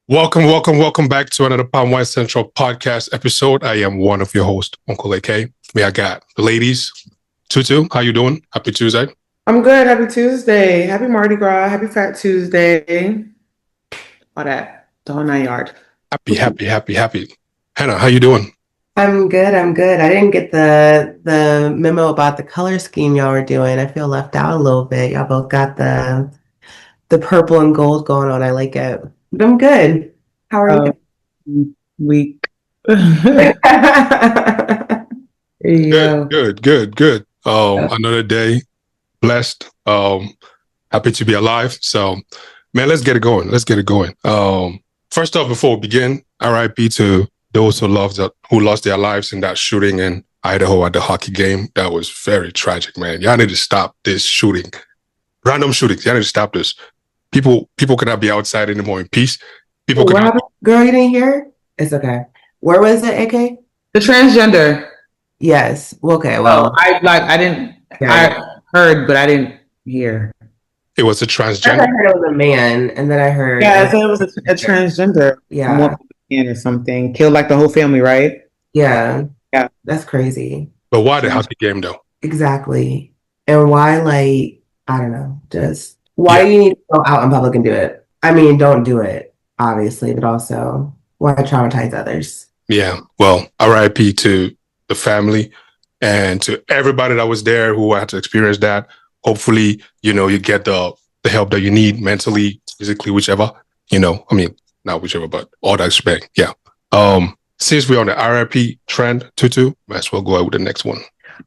Welcome back to another PWIs Central podcast episode. I am one of your hosts, Uncle AK. I got the ladies. Tutu, how you doing? Happy Tuesday. I'm good. Happy Tuesday. Happy Mardi Gras. Happy Fat Tuesday. All that. The whole 9 yards. Happy. Hannah, how you doing? I'm good. I didn't get the memo about the color scheme y'all were doing. I feel left out a little bit. Y'all both got the purple and gold going on. I like it. I'm good. How are you? Weak. Good. Another day. Blessed. Happy to be alive. So, man, let's get it going. First off, before we begin, RIP to those who lost their lives in that shooting in Idaho at the hockey game. That was very tragic, man. Y'all need to stop this shooting. Random shootings. Y'all need to stop this. People cannot be outside anymore in peace. Girl, you didn't hear? It's okay. Where was it, AK? The transgender. Yes. Okay. Well, I heard, but I didn't hear. It was a transgender. I heard it was a man, and then I heard. Yeah, I said it was a transgender. Yeah. Or something. Killed like the whole family, right? Yeah. That's crazy. But why the hockey game though? Exactly. And why, I don't know, just why do you need to go out in public and do it? I mean, don't do it, obviously, but also why traumatize others? Yeah. Well, RIP to the family and to everybody that was there who had to experience that. Hopefully, you get the help that you need mentally, physically, whichever, not whichever, but all that respect. Yeah. Since we're on the RIP trend, Tutu, might as well go out with the next one.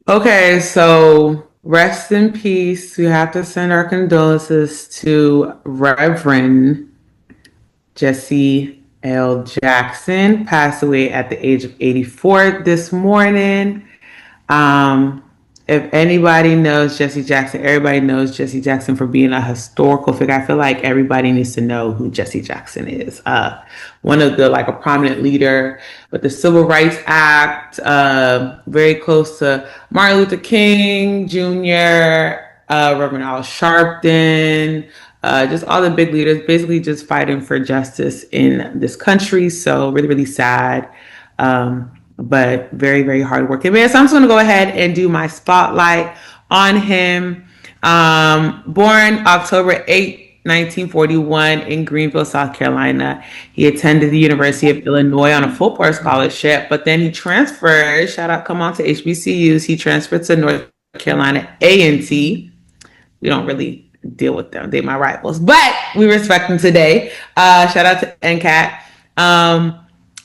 Okay, so rest in peace. We have to send our condolences to Reverend Jesse L. Jackson, passed away at the age of 84 this morning. If anybody knows Jesse Jackson, everybody knows Jesse Jackson for being a historical figure. I feel like everybody needs to know who Jesse Jackson is. One of a prominent leader with the Civil Rights Act, very close to Martin Luther King Jr., Reverend Al Sharpton, just all the big leaders, basically just fighting for justice in this country. So really, really sad. But very, very hardworking man. So I'm just going to go ahead and do my spotlight on him. Born October 8, 1941 in Greenville, South Carolina. He attended the University of Illinois on a full-board scholarship, but then he transferred, come on to HBCUs. He transferred to North Carolina A&T. We don't really deal with them. They're my rivals, but we respect them today. Shout out to NCAT.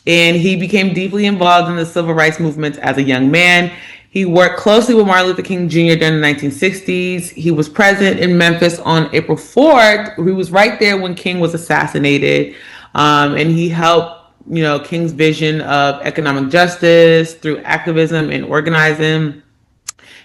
And he became deeply involved in the civil rights movement as a young man. He worked closely with Martin Luther King Jr. during the 1960s. He was present in Memphis on April 4th. He was right there when King was assassinated. And he helped, King's vision of economic justice through activism and organizing.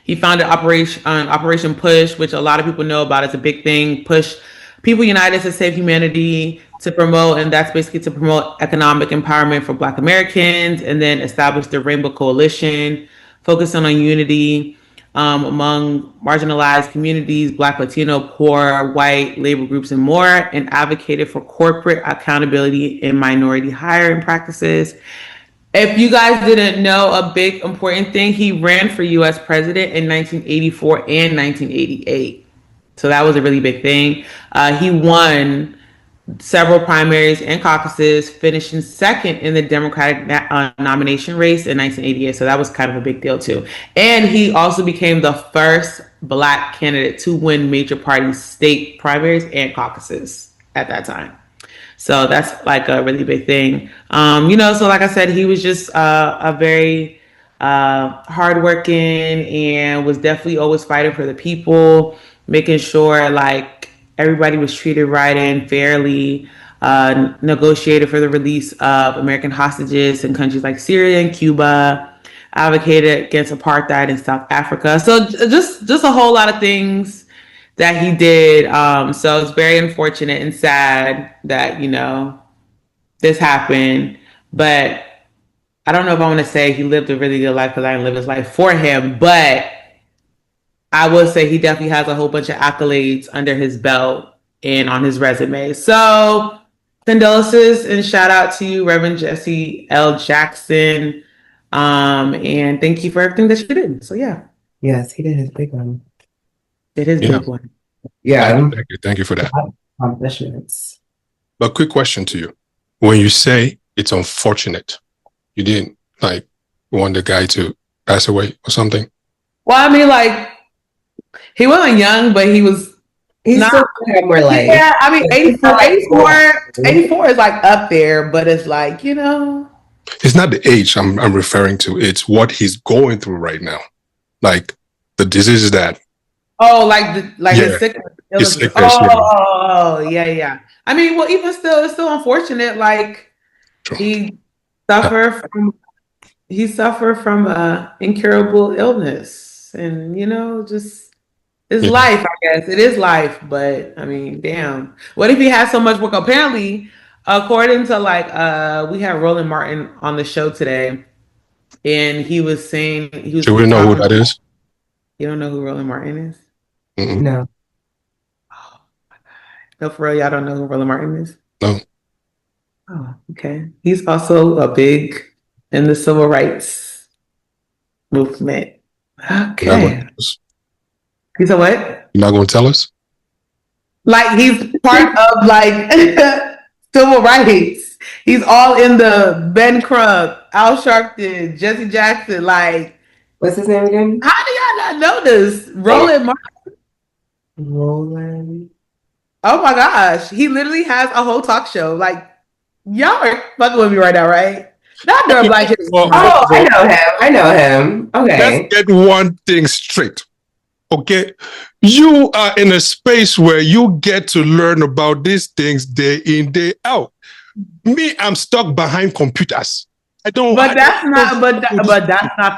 He founded Operation Push, which a lot of people know about as a big thing. Push People United to Save Humanity, to promote economic empowerment for Black Americans, and then establish the Rainbow Coalition, focusing on unity among marginalized communities, Black, Latino, poor, white, labor groups, and more, and advocated for corporate accountability and minority hiring practices. If you guys didn't know, a big important thing, he ran for U.S. president in 1984 and 1988. So that was a really big thing. He won several primaries and caucuses, finishing second in the Democratic nomination race in 1988. So that was kind of a big deal too. And he also became the first Black candidate to win major party state primaries and caucuses at that time. So that's a really big thing. So like I said, he was just a very hardworking and was definitely always fighting for the people, making sure everybody was treated right and fairly, negotiated for the release of American hostages in countries like Syria and Cuba, advocated against apartheid in South Africa. So just a whole lot of things that he did. So it's very unfortunate and sad that, this happened. But I don't know if I want to say he lived a really good life because I didn't live his life for him. But I will say he definitely has a whole bunch of accolades under his belt and on his resume. So condolences and shout out to you, Reverend Jesse L. Jackson. And thank you for everything that you did. So yeah. Yes, he did his big one. Did his big one. Yeah. Thank you for that. Accomplishments. But quick question to you. When you say it's unfortunate, you didn't want the guy to pass away or something? Well, I mean, like, he wasn't young, but he's still had more life. Yeah, I mean, 84 is like up there, but it's like, It's not the age I'm referring to. It's what he's going through right now. Like the disease that. Oh, the sickness. Yeah. I mean, well, even still, it's still unfortunate. Like he suffered from incurable illness, and just it's life. I guess it is life, but I mean, damn. What if he has so much work? Apparently, according to we had Roland Martin on the show today, and he was saying Do we know who that is? You don't know who Roland Martin is? Mm-mm. No. Oh my God. No, for real, y'all don't know who Roland Martin is? No. Oh, okay. He's also a big in the civil rights movement. Okay. He's a what? You're not going to tell us? Like he's part of civil rights. He's all in the Ben Crump, Al Sharpton, Jesse Jackson. What's his name again? How do y'all not know this? Roland Martin. Roland. Oh my gosh. He literally has a whole talk show. Y'all are fucking with me right now, right? Not during Black History. I know him. Okay. Let's get one thing straight. Okay. You are in a space where you get to learn about these things day in, day out. Me, I'm stuck behind computers. But that's not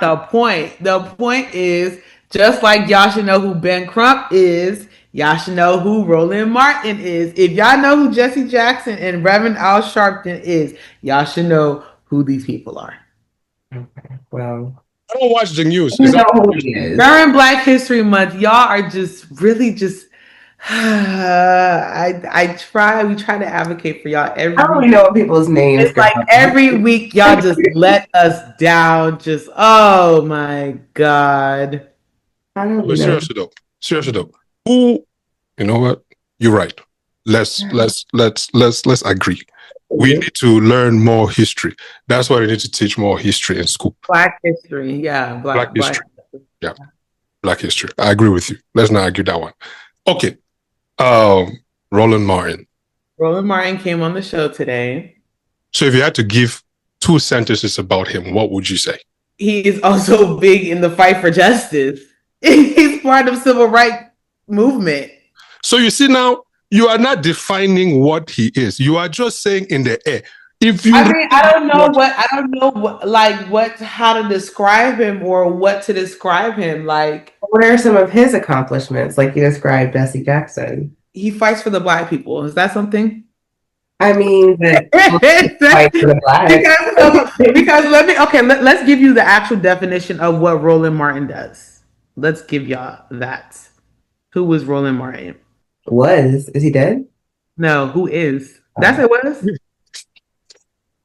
the point. The point is, just like y'all should know who Ben Crump is, y'all should know who Roland Martin is. If y'all know who Jesse Jackson and Reverend Al Sharpton is, y'all should know who these people are. Okay. Well, I don't watch the news. During Black History Month, y'all are just really just. We try to advocate for y'all every. I don't really know people's names. It's like every week y'all just let us down. Just oh my God. I don't know. Seriously though. Who? You know what? You're right. Let's agree. We need to learn more history. That's why we need to teach more history in school. Black history, yeah. Black history. Yeah. Black history. I agree with you. Let's not argue that one. Okay. Roland Martin. Roland Martin came on the show today. So if you had to give 2 sentences about him, what would you say? He is also big in the fight for justice. He's part of civil rights movement. So you see now, you are not defining what he is. You are just saying in the air. I don't know how to describe him or what to describe him. What are some of his accomplishments? Like you described Jesse Jackson. He fights for the Black people. Is that something? I mean, fight for the Black. because let's give you the actual definition of what Roland Martin does. Let's give y'all that. Who was Roland Martin? Is he dead? No, who is? That's it was?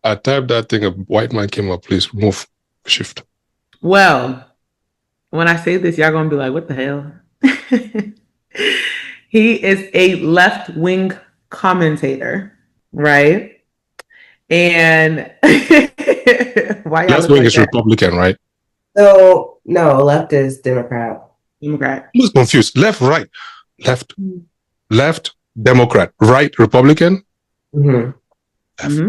I typed that thing, a white man came up, please move, shift. Well, when I say this, y'all gonna be like, what the hell? He is a left-wing commentator, right? And why y'all left wing is Republican, right? So no, left is Democrat. Democrat. I was confused. Left, right. Left, Democrat. Right, Republican? Mm-hmm. Left,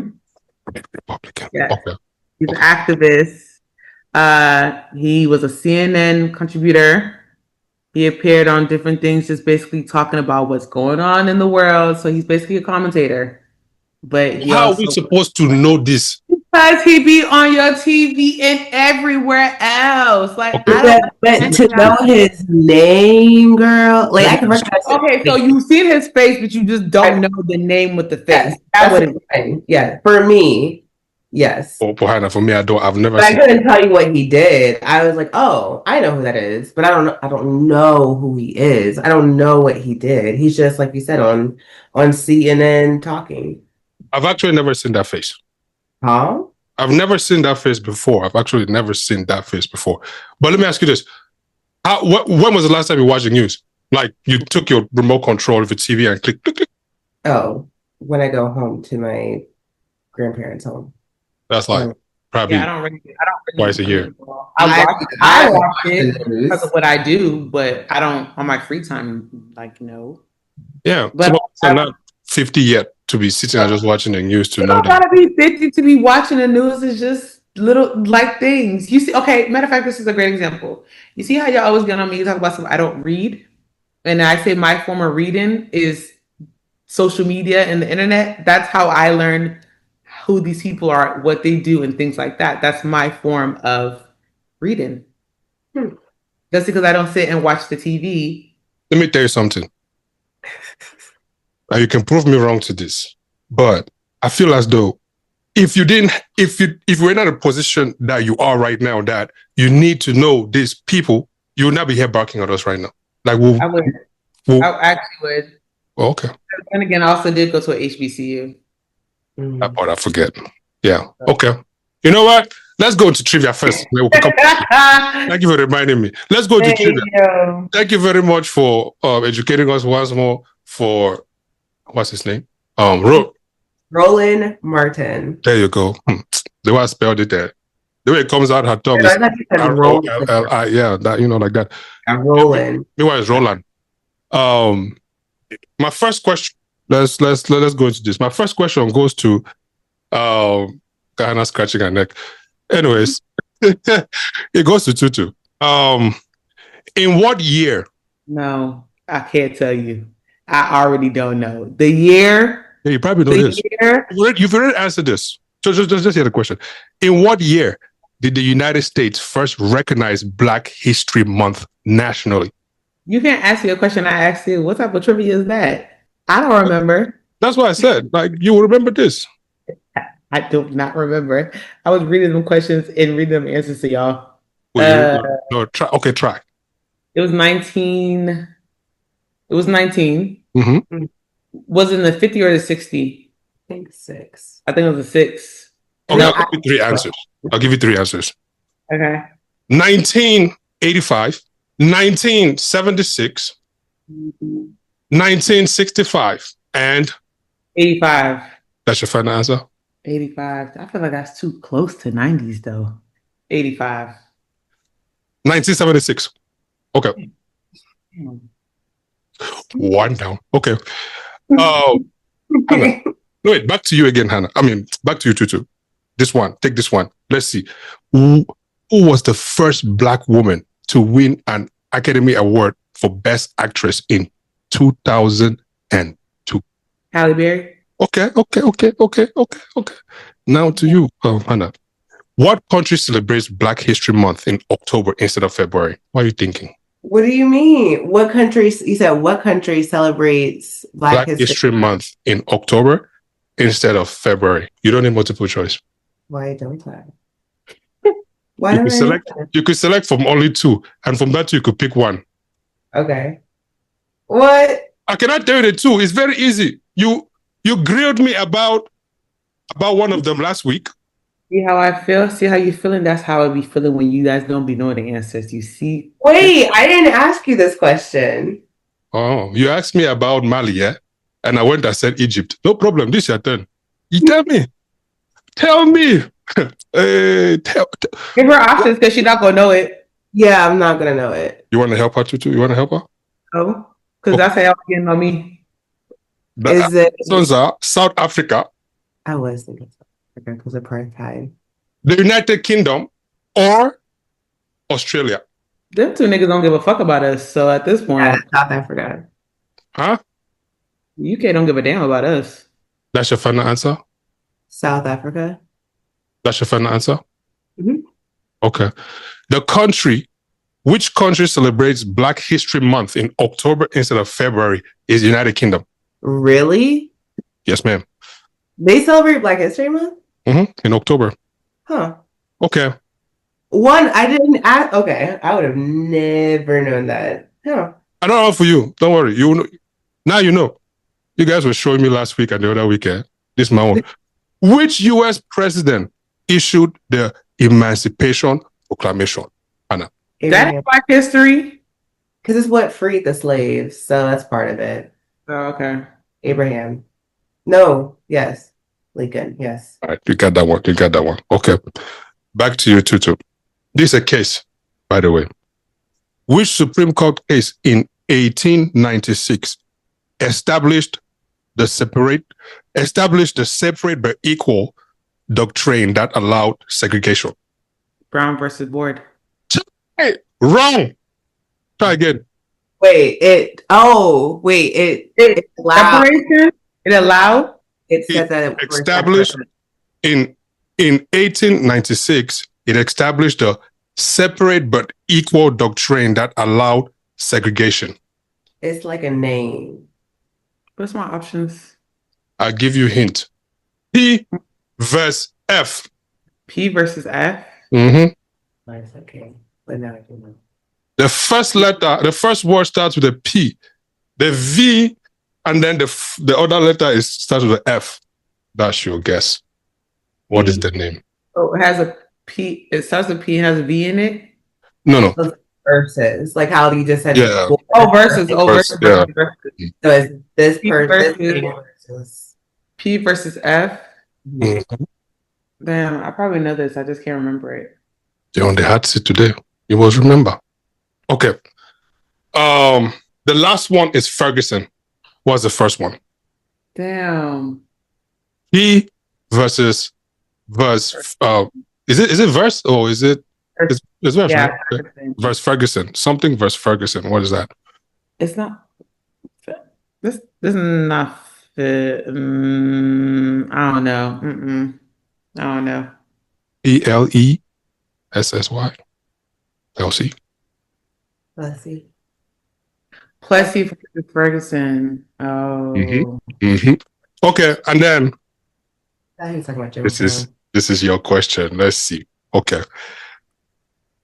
right, Republican. Yes. Okay. He's an activist. He was a CNN contributor. He appeared on different things, just basically talking about what's going on in the world. So he's basically a commentator. But how are we supposed to know this? Because he be on your TV and everywhere else. But to know his name, girl. I can recognize. Okay, so you've seen his face, but you just don't know the name with the face. That's what it is. Yeah, for me, yes. For me, I've never. But I couldn't tell you what he did. I was like, oh, I know who that is, but I don't know who he is. I don't know what he did. He's just like you said on CNN talking. I've actually never seen that face. Huh? I've never seen that face before. I've actually never seen that face before. But let me ask you this. When was the last time you watched the news? Like you took your remote control of your TV and click, click, click. Oh, when I go home to my grandparents' home. That's like probably I don't really twice a year. I watch it because of what I do, but I don't on my free time, like, no. Yeah. But I'm not 50 yet to be sitting and just watching the news to you know don't that. gotta be 50 to be watching the news. It's just little like things. You see, okay, matter of fact, this is a great example. You see how y'all always get on me, you talk about something I don't read. And I say my form of reading is social media and the internet. That's how I learn who these people are, what they do, and things like that. That's my form of reading. Just because I don't sit and watch the TV. Let me tell you something. Now you can prove me wrong to this, but I feel as though if you were not in a position that you are right now, that you need to know these people, you would not be here barking at us right now. Like I would. I actually would. Well, okay. And again, I also did go to a HBCU. That part I forget. Yeah. Okay. You know what? Let's go into trivia first. Thank you for reminding me. Let's go to trivia. Thank you very much for educating us once more. For what's his name? Roland Martin. There you go. The way I spelled it there. The way it comes out her tongue is R-O-L-L-I. Yeah, that, you know, like that. Roland. Meanwhile, it's Roland. My first question. Let's go into this. My first question goes to Kahana scratching her neck. Anyways, it goes to Tutu. In what year? No, I can't tell you. I already don't know. The year. Yeah, you probably know this. You've already answered this. So just hear the question. In what year did the United States first recognize Black History Month nationally? You can't ask me a question I asked you. What type of trivia is that? I don't remember. That's why I said, like, you will remember this. I do not remember. I was reading them questions and reading them answers to y'all. Try. It was 19. It was 19. Mm-hmm. Was it in the 50 or the 60? I think 6. I think it was a 6. Okay, I'll give you 3 answers. I'll give you 3 answers. Okay. 1985, 1976, 1965, and 85. That's your final answer? 85. I feel like that's too close to 90s though. 85. 1976. Okay. 1 down. Okay. Hannah. No, wait, back to you again, Hannah. I mean, back to you, Tutu. This one. Take this one. Let's see. Who was the first Black woman to win an Academy Award for Best Actress in 2002? Halle Berry. Okay. Now to you, Hannah. What country celebrates Black History Month in October instead of February? What are you thinking? What do you mean? What country? You said what country celebrates Black History Month in October instead of February? You don't need multiple choice. Why don't I? You could select from only 2, and from that 2 you could pick 1. Okay. What? I cannot tell you the 2. It's very easy. You grilled me about one of them last week. See how I feel? See how you feeling? That's how I be feeling when you guys don't be knowing the answers. You see? Wait, I didn't ask you this question. Oh, you asked me about Mali, yeah? And I went and said Egypt. No problem. This is your turn. You tell me. Tell me. Give her options because she's not going to know it. Yeah, I'm not going to know it. You want to help her, Tutu? You want to help her? No, because that's how y'all getting on me. Is it? South Africa. I was thinking South Africa because of apartheid. The United Kingdom or Australia? Them 2 niggas don't give a fuck about us. So at this point, South Africa. Huh? UK don't give a damn about us. That's your final answer? South Africa. That's your final answer? Mm-hmm. Okay. Which country celebrates Black History Month in October instead of February is the United Kingdom. Really? Yes, ma'am. They celebrate Black History Month? Mm-hmm. In October. Huh. Okay. I didn't ask. Okay. I would have never known that. Huh. I don't know for you. Don't worry. Now you know. You guys were showing me last week and the other weekend. This is my own. Which U.S. president issued the Emancipation Proclamation? Anna. That is Black history. Because it's what freed the slaves, so that's part of it. Oh, okay. Abraham. No, yes. Lincoln, yes. All right, you got that one. You got that one. Okay. Back to you, Tutu. This is a case, by the way. Which Supreme Court case in 1896 established the separate but equal doctrine that allowed segregation? Brown versus Board. Hey, wrong. Try again. It allowed. Separation? It allowed? It said that it established in 1896. It established a separate but equal doctrine that allowed segregation. It's like a name. What's my options? I'll give you a hint. P versus F. P versus F? Mm-hmm. Nice, okay. But now I can know. The first word starts with a P. The V, and then the other letter starts with an F. That's your guess. What is the name? Oh, it has a P. It starts with P and has a V in it? No. Versus, like how you just said. Yeah. Oh, versus. Oh, versus. Yeah. So it's this P person versus P versus F. Mm-hmm. Damn, I probably know this. I just can't remember it. You're on the hot seat today. You must remember. Okay. The last one is Ferguson. What's the first one? Damn. P versus verse. Is it verse or is it? It's verse, Yeah, right? Okay. Verse Ferguson. Something verse Ferguson. What is that? It's not. This is not. I don't know. I don't know. Plessy. LC. Let's see. Plessy versus Ferguson. Oh. Mm-hmm. Okay, and then I was talking about Jim this is your question. Let's see. Okay.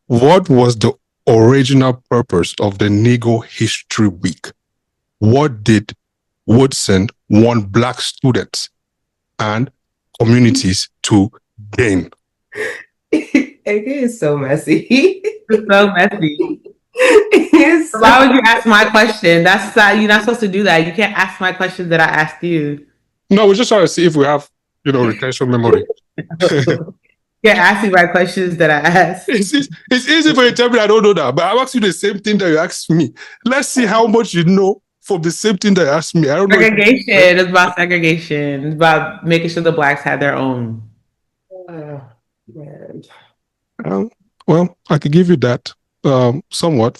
What was the original purpose of the Negro History Week? What did Woodson want Black students and communities to gain? AK is so messy. It's so messy. Why would you ask my question? You're not supposed to do that. You can't ask my question that I asked you. No, we're just trying to see if we have, retention memory. You can't ask me my questions that I asked. It's easy for you to tell me I don't know that, but I asked you the same thing that you asked me. Let's see how much you know from the same thing that you asked me. I don't know. Segregation. It's about segregation. It's about making sure the Blacks had their own. Well, I could give you that somewhat.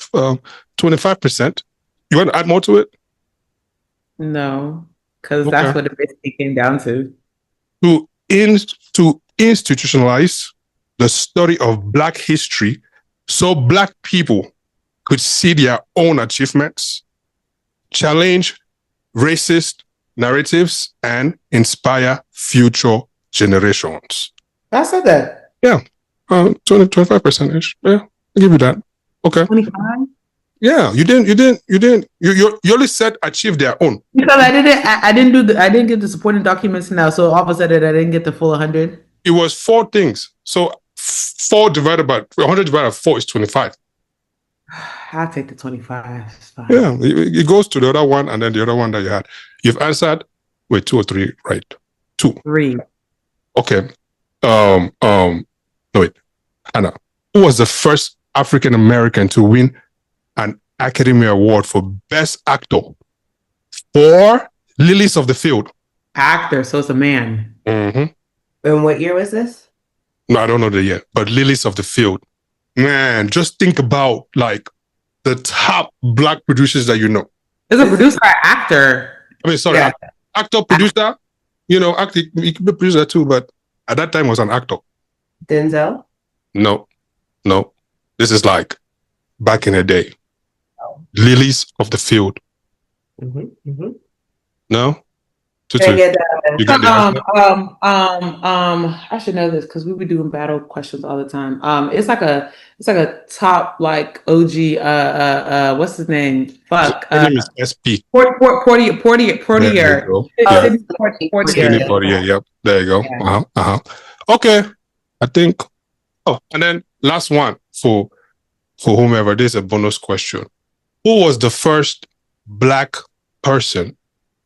25%. You want to add more to it? No, because that's what it basically came down to. To institutionalize the study of Black history so Black people could see their own achievements, challenge racist narratives, and inspire future generations. I said that. Yeah. 25%. Yeah, I'll give you that. Okay. 25? Yeah, you didn't. You only said achieve their own. Because I didn't get the supporting documents now, so all of a sudden I didn't get the full 100. It was 4 things. So 4 divided by 100 divided by 4 is 25. I'll take the 25. It's fine. Yeah, it goes to the other one and then the other one that you had. You've answered with 2 or 3, right? 2. 3. Okay. No wait, Hannah. Who was the first African American to win an Academy Award for Best Actor for Lilies of the Field? Actor, so it's a man. Mm-hmm. And what year was this? No, I don't know that yet. But Lilies of the Field, man, just think about like the top Black producers that you know. Is a producer or actor? I mean, sorry, actor, producer. You know, actor, he could be a producer too, but at that time was an actor. Denzel? No. This is like back in the day. Oh. Lilies of the Field. Mm-hmm. No? Tutu, you got the answer? I should know this because we were doing battle questions all the time. It's like a top like OG. What's his name? Fuck. Her name is SP. Portier. There you go. Oh, Yeah. Portier. Skinny Portier. Yep. There you go. Yeah. Okay. I think. Oh, and then last one for whomever. This is a bonus question. Who was the first Black person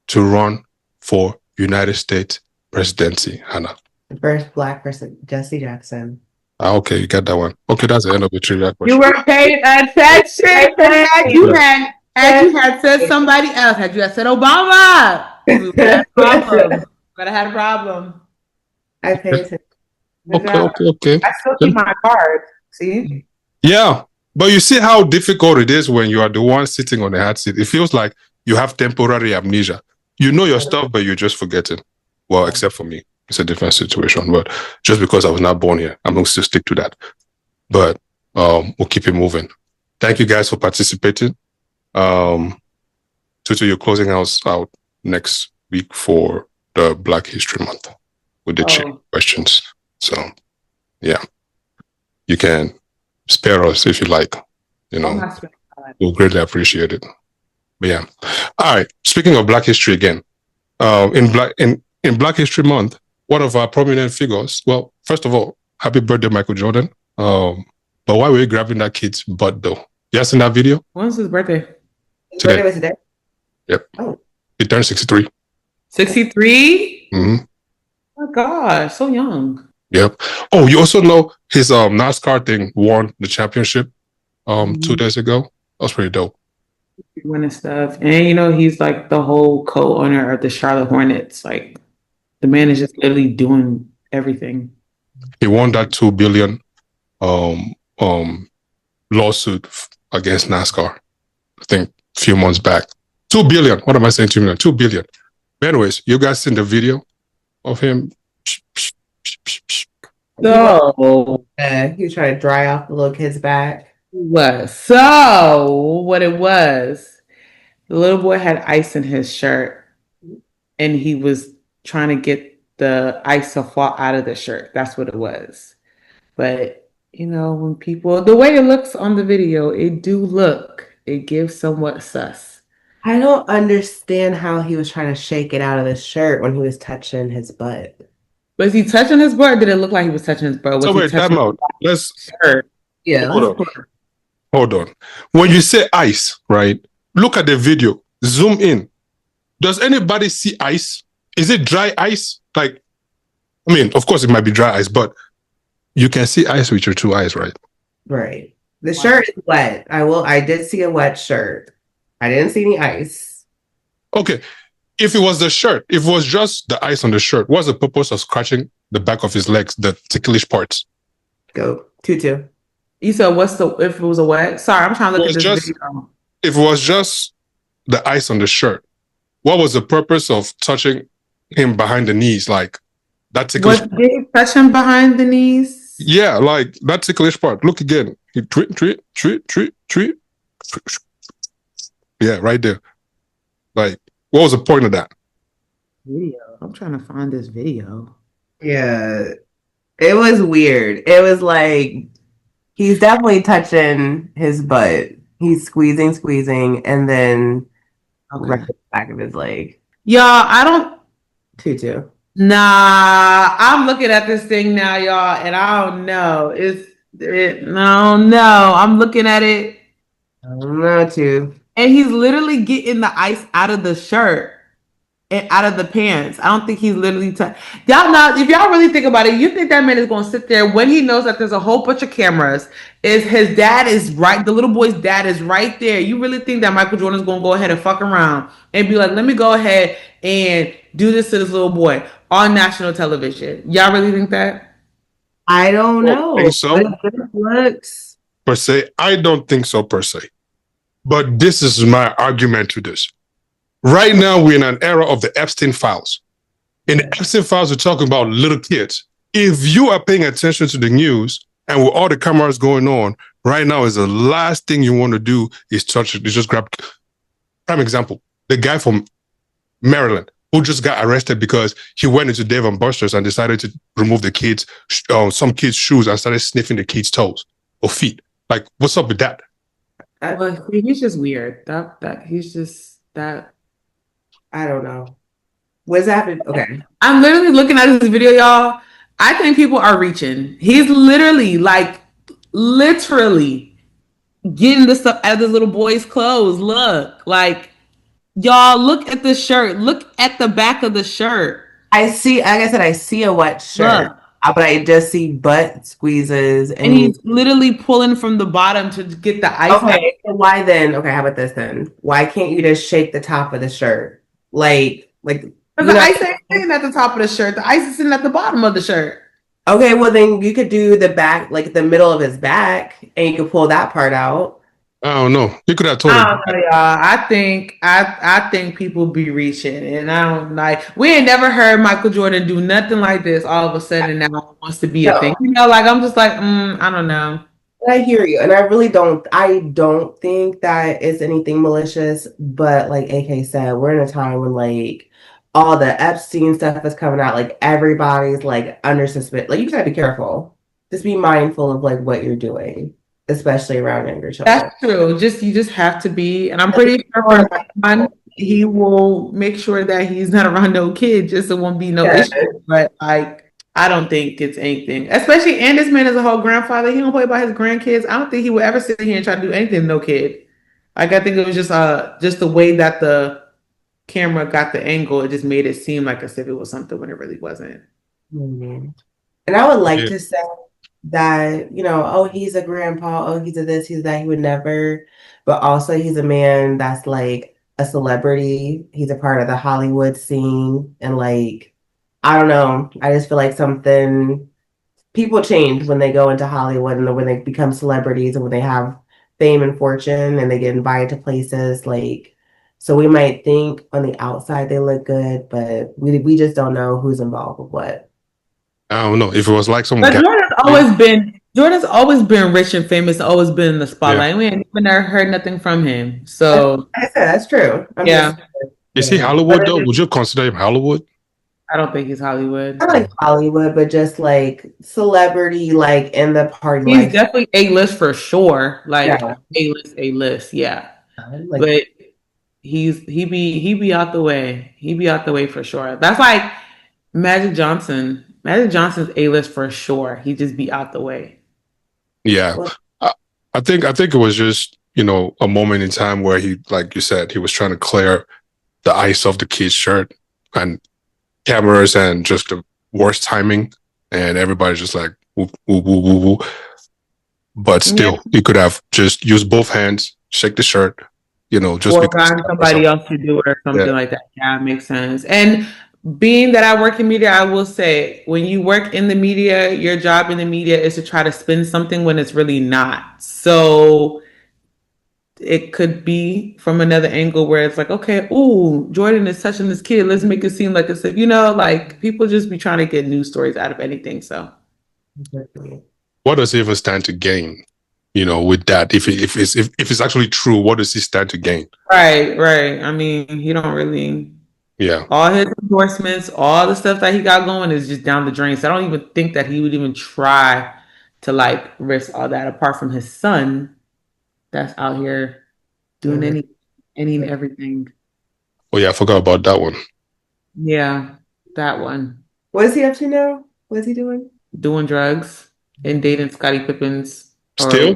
to run for United States presidency, Hannah? the first Black person, Jesse Jackson. Okay, you got that one. Okay, that's the end of the trivia question. You were paying attention. Had you had said somebody else, had you had said Obama, we would have had a problem. I pay attention. Okay. I still keep my card. See? Yeah, but you see how difficult it is when you are the one sitting on the hot seat. It feels like you have temporary amnesia. You know your stuff, but you're just forgetting. Well, except for me. It's a different situation. But just because I was not born here, I'm going to still stick to that. But we'll keep it moving. Thank you guys for participating. Tutu, you're closing us out next week for the Black History Month with the chain questions. So, yeah. You can spare us if you like. We'll greatly appreciate it. But yeah. All right. Speaking of Black History again, in Black History Month, one of our prominent figures. Well, first of all, happy birthday, Michael Jordan. But why were you grabbing that kid's butt though? You seen that video? When's his birthday? His birthday was today? Yep. Oh. He turned 63. 63? Mm-hmm. Oh my gosh, so young. Yep. Oh, you also know his NASCAR thing won the championship 2 days ago. That was pretty dope. Winning stuff. And he's like the whole co-owner of the Charlotte Hornets. Like the man is just literally doing everything. He won that $2 billion lawsuit against NASCAR. I think a few months back. $2 billion. What am I saying? 2 million. $2 billion. But anyways, you guys seen the video of him? So he was trying to dry off the little kid's back. What it was, the little boy had ice in his shirt, and he was trying to get the ice to fall out of the shirt. That's what it was. But when people, the way it looks on the video, it gives somewhat sus. I don't understand how he was trying to shake it out of the shirt when he was touching his butt. Was he touching his butt? Or did it look like he was touching his butt? So wait, time out. Hold on. When you say ice, right? Look at the video. Zoom in. Does anybody see ice? Is it dry ice? Like, I mean, of course it might be dry ice, but you can see ice with your 2 eyes, right? Right. The shirt is wet. I did see a wet shirt. I didn't see any ice. Okay. If it was the shirt, if it was just the ice on the shirt, what's the purpose of scratching the back of his legs, the ticklish parts? Go. Tutu. You said if it was a wet? Sorry, I'm trying to look at this video. If it was just the ice on the shirt, what was the purpose of touching him behind the knees? Like that ticklish part? Did he touch him behind the knees? Yeah, like that ticklish part. Look again. He treat. Yeah, right there. Like, what was the point of that? Video. I'm trying to find this video. Yeah. It was weird. It was like he's definitely touching his butt. He's squeezing, and then right the back of his leg. Y'all, I don't. Tutu. Nah, I'm looking at this thing now, y'all, and I don't know. No. I'm looking at it. I don't know, too. And he's literally getting the ice out of the shirt and out of the pants. I don't think he's literally y'all know, if y'all really think about it, you think that man is going to sit there when he knows that there's a whole bunch of cameras, his dad is right, the little boy's dad is right there. You really think that Michael Jordan is going to go ahead and fuck around and be like, let me go ahead and do this to this little boy on national television? Y'all really think that? I don't know. Think so? Looks. Per se, I don't think so per se. But this is my argument to this. Right now, we're in an era of the Epstein files. In the Epstein files, we're talking about little kids. If you are paying attention to the news and with all the cameras going on, right now is the last thing you want to do is touch it. You just grab. Prime example, the guy from Maryland, who just got arrested because he went into Dave and Buster's and decided to remove the kids, some kids' shoes and started sniffing the kids' toes or feet. Like, what's up with that? Well, he's just weird. That he's just that. I don't know. What's happening? Okay. I'm literally looking at this video, y'all. I think people are reaching. He's literally getting the stuff out of this little boy's clothes. Look, like, y'all, look at the shirt. Look at the back of the shirt. I see, like I said, I see a wet shirt, but I just see butt squeezes. And he's literally pulling from the bottom to get the ice. Okay, so why then? Okay, how about this then? Why can't you just shake the top of the shirt? Like because the ice ain't sitting at the top of the shirt. The ice is sitting at the bottom of the shirt. Okay, well then you could do the back, like the middle of his back, and you could pull that part out. I don't know. You could have told him. I don't know, y'all. I think people be reaching, and I don't like. We ain't never heard Michael Jordan do nothing like this. All of a sudden, now it wants to be a thing. You know, like I'm just like, I don't know. I hear you, and I really don't. I don't think that it's anything malicious. But like AK said, we're in a time when like all the Epstein stuff is coming out. Like everybody's like under suspicion. Like you just gotta be careful. Just be mindful of like what you're doing, especially around younger children. That's true. You just have to be, and I'm pretty sure for one, he will make sure that he's not around no kid, just so it won't be no issue. But like, I don't think it's anything. Especially, and this man is a whole grandfather. He don't play about his grandkids. I don't think he would ever sit here and try to do anything to no kid. Like I think it was just the way that the camera got the angle. It just made it seem like as if it was something when it really wasn't. Mm-hmm. And I would like to say that, you know, oh, he's a grandpa, oh, he's a this, he's that, he would never, but also he's a man that's like a celebrity. He's a part of the Hollywood scene. And like, I don't know, I just feel like people change when they go into Hollywood and when they become celebrities and when they have fame and fortune and they get invited to places like, so we might think on the outside they look good, but we just don't know who's involved with what. I don't know if it was like someone. But Jordan's always been rich and famous, always been in the spotlight. We ain't even never heard nothing from him. So I said that's true. Is he Hollywood though? Would you consider him Hollywood? I don't think he's Hollywood. I like Hollywood, but just like celebrity, like in the party. He's definitely A-list for sure. Like A-list, yeah. Like, but he be out the way. He be out the way for sure. That's like Magic Johnson. Magic Johnson's A-list for sure. He just be out the way. Yeah. I think it was just, you know, a moment in time where he, like you said, he was trying to clear the ice off the kid's shirt and cameras and just the worst timing. And everybody's just like, woo, woo, woo, woo, woo. But still, you could have just used both hands, shake the shirt, you know, just or find somebody else to do it or something like that. Yeah, it makes sense. And being that I work in media, I will say when you work in the media, your job in the media is to try to spin something when it's really not. So it could be from another angle where it's like, okay, ooh, Jordan is touching this kid. Let's make it seem like it's, you know, like people just be trying to get news stories out of anything. So what does he even stand to gain? You know, with that, if it's actually true, what does he stand to gain? Right. I mean, he don't really. Yeah. All his endorsements, all the stuff that he got going is just down the drain. So I don't even think that he would even try to like risk all that apart from his son that's out here doing any and everything. Oh yeah, I forgot about that one. Yeah, that one. What is he up to now? What is he doing? Doing drugs and dating Scottie Pippen's still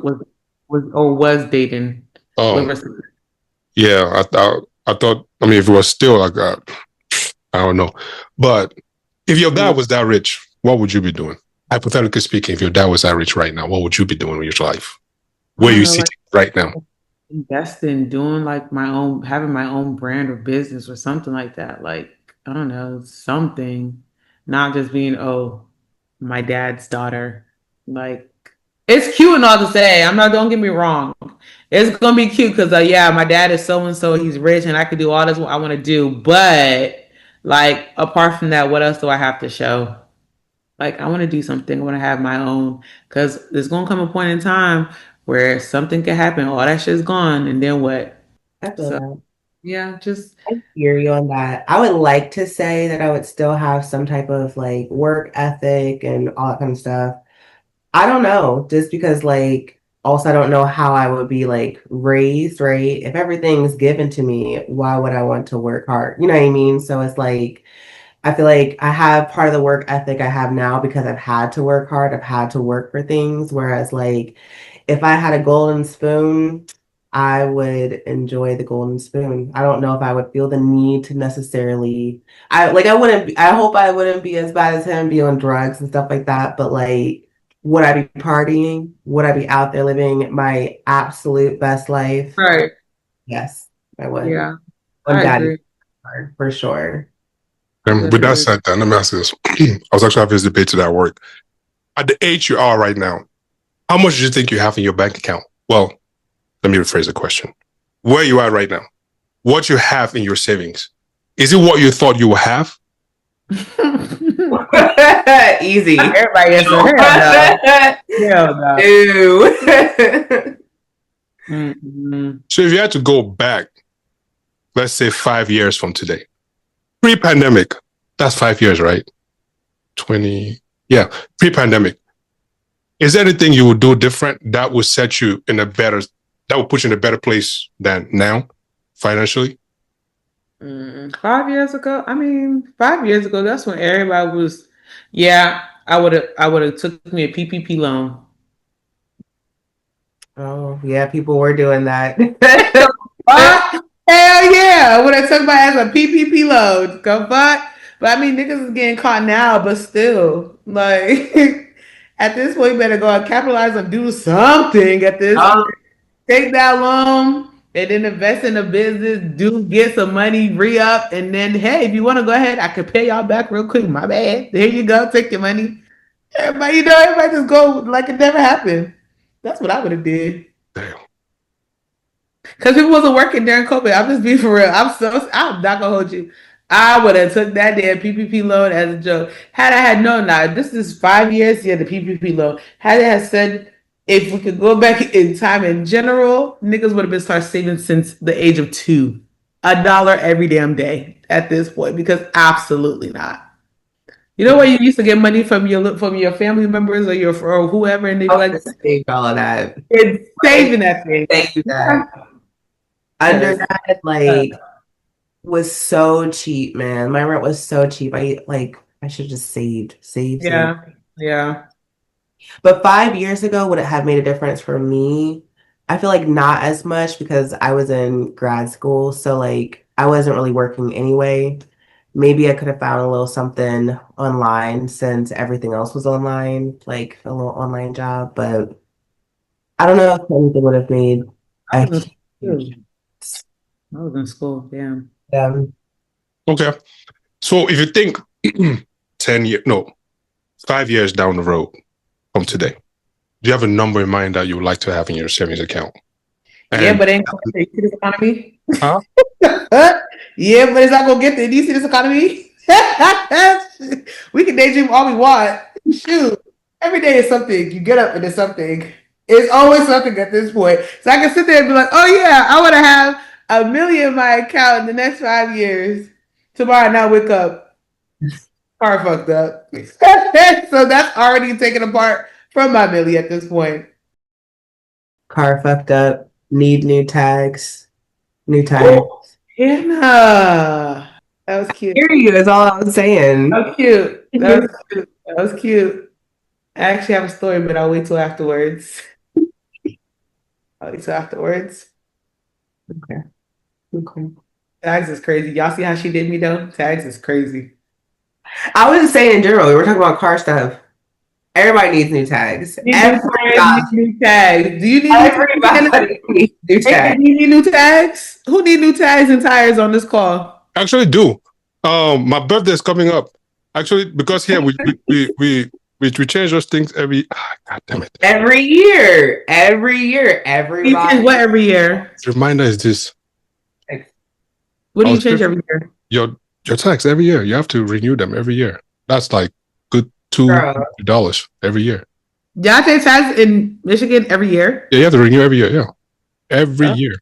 was dating. Oh yeah, I thought, I mean, if it was still like that, I don't know. But if your dad was that rich, what would you be doing? Hypothetically speaking, if your dad was that rich right now, what would you be doing with your life? Where you sitting right now? Investing, doing like having my own brand or business or something like that. Like, I don't know, something. Not just being, my dad's daughter. Like, it's cute and all to say. Don't get me wrong. It's gonna be cute because my dad is so and so, he's rich and I could do all this what I want to do. But like apart from that, what else do I have to show? Like I want to do something, I want to have my own, because there's gonna come a point in time where something can happen, all that shit's gone, and then what? I feel that. Yeah, just I hear you on that. I would like to say that I would still have some type of like work ethic and all that kind of stuff. I don't know, just because like also I don't know how I would be like raised, right? If everything's given to me, why would I want to work hard? You know what I mean? So it's like I feel like I have part of the work ethic I have now because I've had to work hard. I've had to work for things. Whereas, like, if I had a golden spoon, I would enjoy the golden spoon. I don't know if I would feel the need to necessarily, I wouldn't, I hope I wouldn't be as bad as him, be on drugs and stuff like that. But, like, would I be partying? Would I be out there living my absolute best life? right. Yes, I would. Yeah, On I daddy agree. card, for sure. And with that Definitely. said, then let me ask you this. I was actually having this debate today at work. At the age you are right now, how much do you think you have in your bank account? Well, let me rephrase the question. Where you are right now, what you have in your savings, is it what you thought you would have? Easy. Everybody answer, hell no. Hell no. Ew. So if you had to go back, let's say 5 years from today, pre-pandemic, that's 5 years, right? 20, yeah, pre-pandemic. Is there anything you would do different that would set you in a better, that would put you in a better place than now, financially? 5 years ago, 5 years ago, that's when everybody was, yeah, I would have took me a PPP loan. Oh, yeah, people were doing that. What? Hell yeah, I would have took my ass a PPP loan. Go fuck. But niggas is getting caught now, but still, like, at this point, you better go and capitalize and do something at this point. Take that loan and then invest in a business, get some money, re-up, and then hey, if you want to go ahead, I could pay y'all back real quick. My bad. There you go, take your money. Everybody just go like it never happened. That's what I would have did. Damn. Because people wasn't working during COVID. I'm just being for real. I'm not gonna hold you. I would have took that damn PPP loan as a joke. Had I had known now, this is 5 years, yeah, the PPP loan. Had it had said if we could go back in time in general, niggas would have been start saving since the age of 2. $1 every damn day at this point, because absolutely not. You know where you used to get money from your family members or whoever, and they'd be like, save all of that. it's saving that thing. Save that. Under that, like, was so cheap, man. My rent was so cheap. I should have just saved. Yeah. But 5 years ago, would it have made a difference for me? I feel like not as much because I was in grad school. So like I wasn't really working anyway. Maybe I could have found a little something online since everything else was online, like a little online job. But I don't know if anything would have made I a was huge I was in school, damn. Okay. So if you think 5 years down the road from today, do you have a number in mind that you would like to have in your savings account? Yeah, but ain't gonna get this economy. Huh? Yeah, but it's not gonna get there. Do you see this economy? We can daydream all we want. Shoot. Every day is something. You get up and there's something. It's always something at this point. So I can sit there and be like, oh yeah, I want to have $1 million in my account in the next 5 years. Tomorrow now wake up. Car fucked up. So that's already taken apart from my $1 million at this point. Car fucked up. Need new tags. New tires. Hannah. That was cute. I hear you is all I was saying. That was cute. That was cute. I actually have a story, but I'll wait till afterwards. Okay. Tags is crazy. Y'all see how she did me though? Tags is crazy. I was just saying in general, we were talking about car stuff. Everybody needs new tags. Everybody needs new tags. Do you need Everybody needs new tags? Do you need new tags? Who need new tags and tires on this call? I actually do. My birthday is coming up. Actually, because here we change those things every. God damn it! Every year, everybody. What every year? The reminder is this. What do you change every year? Your tax every year. You have to renew them every year. That's like good $2 every year. Y'all pay tax in Michigan every year? Yeah, you have to renew every year. Yeah, every year.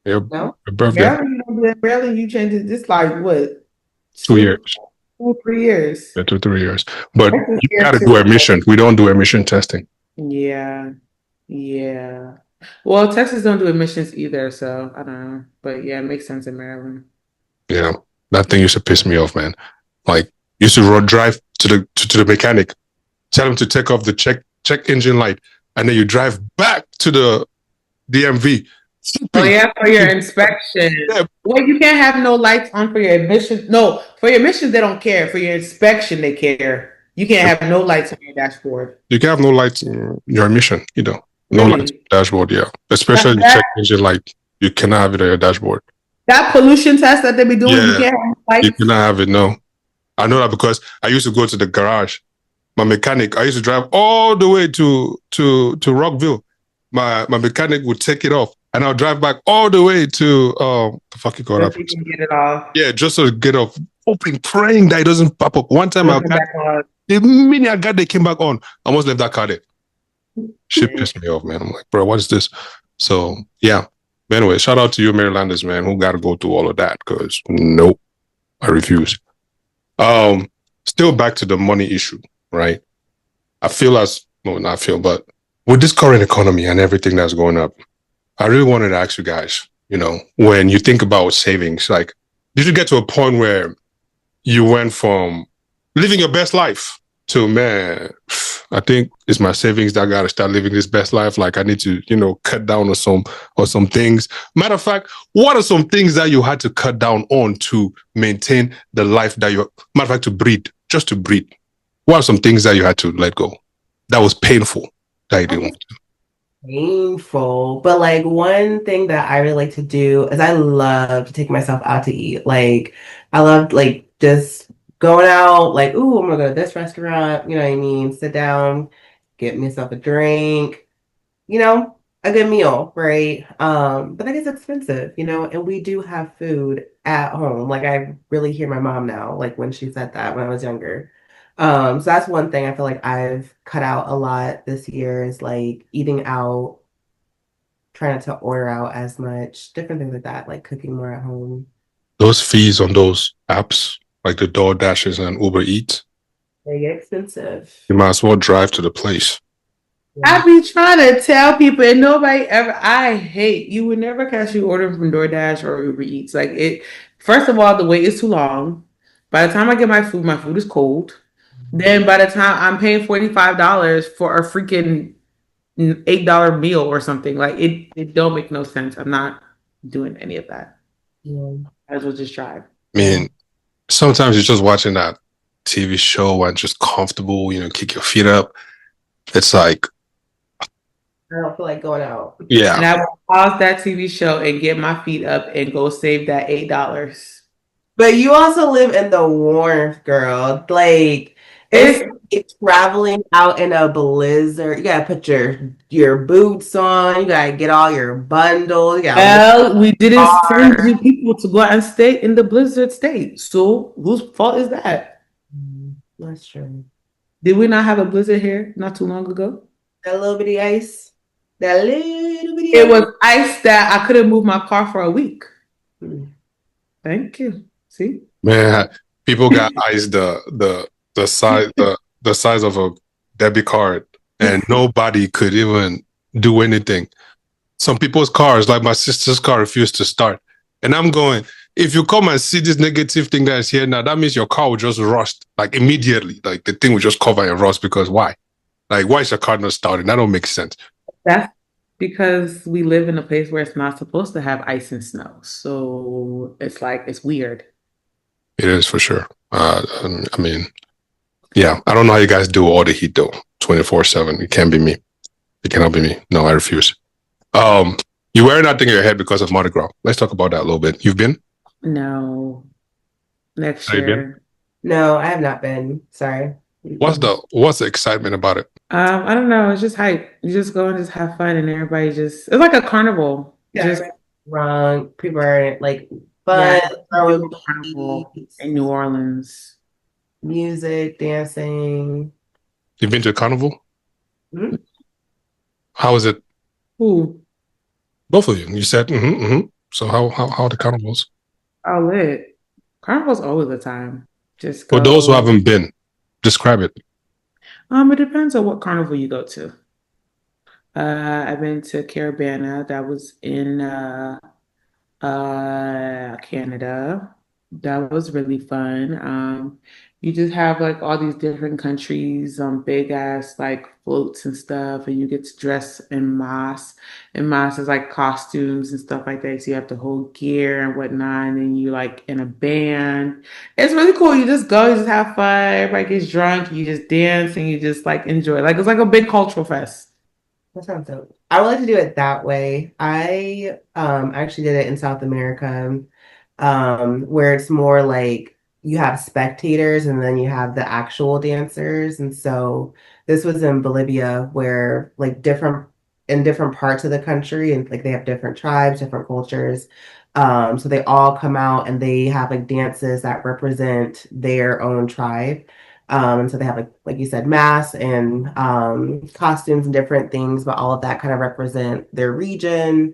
Your birthday. Yeah, you don't in Maryland, you changed it. It's like what? 2 years. 3 years. Yeah, 2-3 years. But Texas you here got to too. do emission. We don't do emission testing. Yeah. Yeah. Well, Texas don't do admissions either, so I don't know. But yeah, it makes sense in Maryland. Yeah, that thing used to piss me off, man. Like, used to drive to the mechanic, tell him to take off the check engine light, and then you drive back to the DMV. Oh yeah, for your inspection. Yeah. Well, you can't have no lights on for your admission. No, for your admissions they don't care. For your inspection they care. You can't have no lights on your dashboard. You can have no lights in your emission, No Really? lights on the dashboard, yeah. Especially the check engine light. You cannot have it on your dashboard. That pollution test that they be doing, you Yeah. can't have lights. You cannot have it, no. I know that because I used to go to the garage. My mechanic, I used to drive all the way to Rockville. My mechanic would take it off, and I'll drive back all the way to the fuck you call So that? you can get it off. Yeah, just to get off, hoping, praying that it doesn't pop up. One time, the minute I got they came back on, I almost left that car there. Shit pissed me off, man. I'm like, bro, what is this? So yeah. But anyway, shout out to you, Marylanders, man, who got to go through all of that. Because nope, I refuse. Still back to the money issue, right? I feel but with this current economy and everything that's going up, I really wanted to ask you guys, when you think about savings, like, did you get to a point where you went from living your best life to, man, I think it's my savings that I got to start living this best life. Like, I need to, cut down on some things. Matter of fact, what are some things that you had to cut down on to maintain the life that matter of fact, to breathe, just to breathe? What are some things that you had to let go that was painful that you didn't want to? Painful, but like one thing that I really like to do is I love to take myself out to eat. Like, I love like just going out, like, ooh, I'm gonna go to this restaurant, you know what I mean? Sit down, get myself a drink, a good meal, right? But that is expensive, and we do have food at home. Like, I really hear my mom now, like when she said that when I was younger. So that's one thing I feel like I've cut out a lot this year is like eating out, trying not to order out as much, different things like that, like cooking more at home. Those fees on those apps, like the DoorDashes and Uber Eats, They get expensive. you might as well drive to the place. I be trying to tell people, and nobody ever. I hate you would never catch you ordering from DoorDash or Uber Eats. Like it. First of all, the wait is too long. By the time I get my food is cold. Then by the time I'm paying $45 for a freaking $8 meal or something, like it don't make no sense. I'm not doing any of that. Yeah. I as well just drive. I mean, sometimes you're just watching that TV show and just comfortable, kick your feet up. It's like, I don't feel like going out. yeah. And I will pause that TV show and get my feet up and go save that $8. But you also live in the warmth, girl. Like, it's traveling out in a blizzard. You gotta put your boots on. You gotta get all your bundles. Well, we didn't send you people to go out and stay in the blizzard state. So whose fault is that? That's true. Did we not have a blizzard here not too long ago? That little bitty ice. That little bitty It ice. was ice that I couldn't move my car for a week. Thank you. See? Man, people got ice the size of a debit card, and nobody could even do anything. Some people's cars, like my sister's car, refused to start. And I'm going, if you come and see this negative thing that is here now, that means your car will just rust, like immediately. Like the thing will just cover and rust, because why? Like, why is your car not starting? That don't make sense. That's because we live in a place where it's not supposed to have ice and snow. So it's like, it's weird. It is for sure. I mean, yeah, I don't know how you guys do all the heat though, 24/7. It can't be me. It cannot be me. No, I refuse. You're wearing that thing in your head because of Mardi Gras. Let's talk about that a little bit. You've been? No. Next Have you year. been? No, I have not been. Sorry. What's the excitement about it? I don't know. It's just hype. You just go and just have fun, and everybody it's like a carnival. Yeah, Just wrong. People are like fun, throwing carnival beats, in New Orleans. music, dancing. You've been to a carnival? Mhm. How is it? Who? Both of you. You said, So how are the carnivals? Oh, lit. Carnival's always a time. Just For those who go. haven't been, describe it. It depends on what carnival you go to. I've been to Caravana. That was in Canada. That was really fun. You just have like all these different countries on big ass like floats and stuff, and you get to dress in masks. And masks is like costumes and stuff like that. So you have the whole gear and whatnot, and then you like in a band. It's really cool. You just go, you just have fun. Everybody gets drunk, you just dance, and you just like enjoy. Like it's like a big cultural fest. That sounds dope. I would like to do it that way. I actually did it in South America, where it's more like you have spectators and then you have the actual dancers. And so this was in Bolivia where like different parts of the country and like they have different tribes, different cultures. So they all come out and they have like dances that represent their own tribe. And so they have like you said, masks and costumes and different things, but all of that kind of represent their region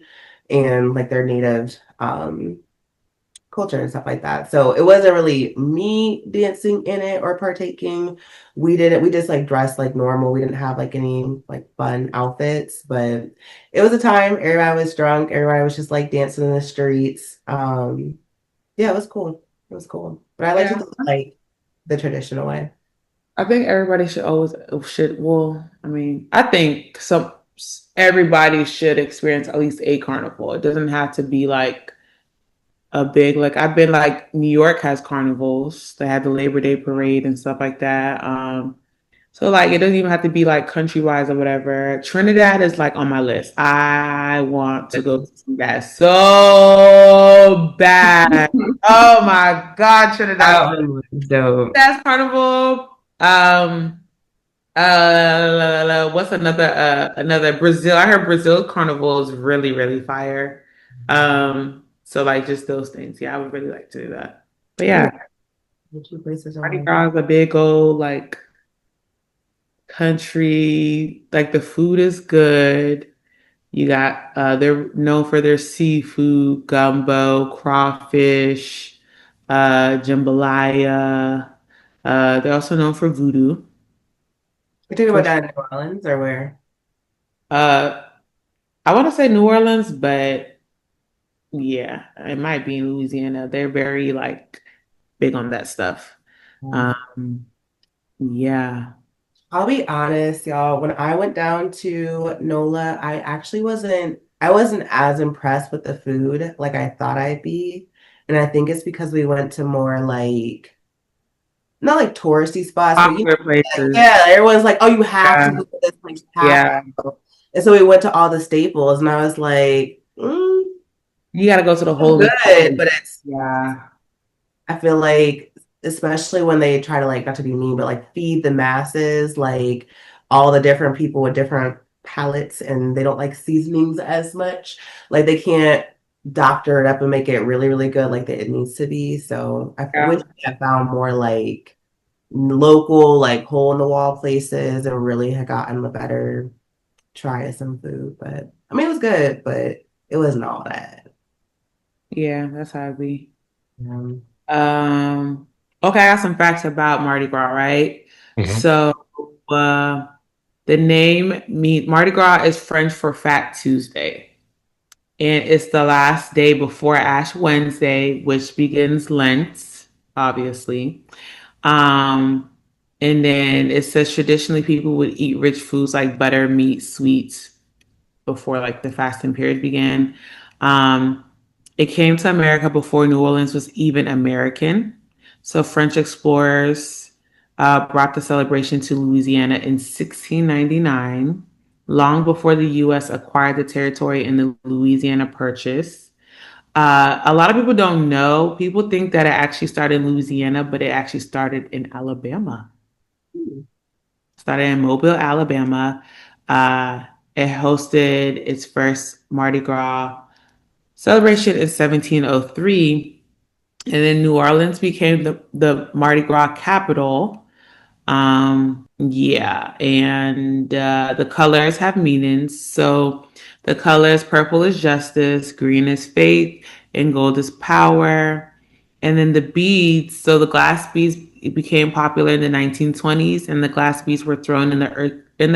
and like their native culture and stuff like that. So it wasn't really me dancing in it or partaking. We just like dressed like normal. We didn't have like any like fun outfits, but it was a time. Everybody was drunk. Everybody was just like dancing in the streets. Yeah, it was cool. It was cool. But I like to Yeah. do it, like the traditional way. I think everybody should always should well, I mean, I think some everybody should experience at least a carnival. It doesn't have to be like a big like I've been like New York has carnivals. They have the Labor Day parade and stuff like that. So like it doesn't even have to be like country wise or whatever. Trinidad is like on my list. I want to go to that so bad. Oh my God, Trinidad. Oh, dope. That's carnival. What's another Brazil? I heard Brazil carnival is really, really fire. So like just those things. Yeah, I would really like to do that. But Yeah, yeah, the two places I Mardi want Gras is a big old like country. Like the food is good. You got they're known for their seafood, gumbo, crawfish, jambalaya. They're also known for voodoo. We're talking For about that in New Orleans or where? uh I want to say New Orleans, but yeah, it might be in Louisiana. They're very like big on that stuff. Um, yeah. I'll be honest, y'all. When I went down to NOLA, I wasn't as impressed with the food like I thought I'd be. And I think it's because we went to more like not like touristy spots, but Popular like, places. yeah, everyone's like, oh, you have to Yeah. go to this place, you have to Yeah. go. And so we went to all the staples, and I was like, You got to go to the it's whole good, but it's yeah. I feel like, especially when they try to like not to be mean, but like feed the masses, like all the different people with different palates, and they don't like seasonings as much. Like they can't doctor it up and make it really, really good like it needs to be. So I wish Yeah. I found more like local, like hole in the wall places and really had gotten a better try of some food. But I mean, it was good, but it wasn't all that. Yeah, that's how it be. Um, Um, okay, I got some facts about Mardi Gras, right? Mhm. So, the name Mardi Gras is French for Fat Tuesday, and it's the last day before Ash Wednesday, which begins Lent, obviously. Um, and then it says traditionally people would eat rich foods like butter, meat, sweets before like the fasting period began. Um, it came to America before New Orleans was even American. So French explorers brought the celebration to Louisiana in 1699, long before the U.S. acquired the territory in the Louisiana Purchase. A lot of people don't know. People think that it actually started in Louisiana, but it actually started in Alabama. Started in Mobile, Alabama. Uh, it hosted its first Mardi Gras celebration in 1703. And then New Orleans became the Mardi Gras capital. Yeah, and the colors have meanings. So the colors purple is justice, green is faith, and gold is power. And then the beads, so the glass beads became popular in the 1920s, and the glass beads were thrown in the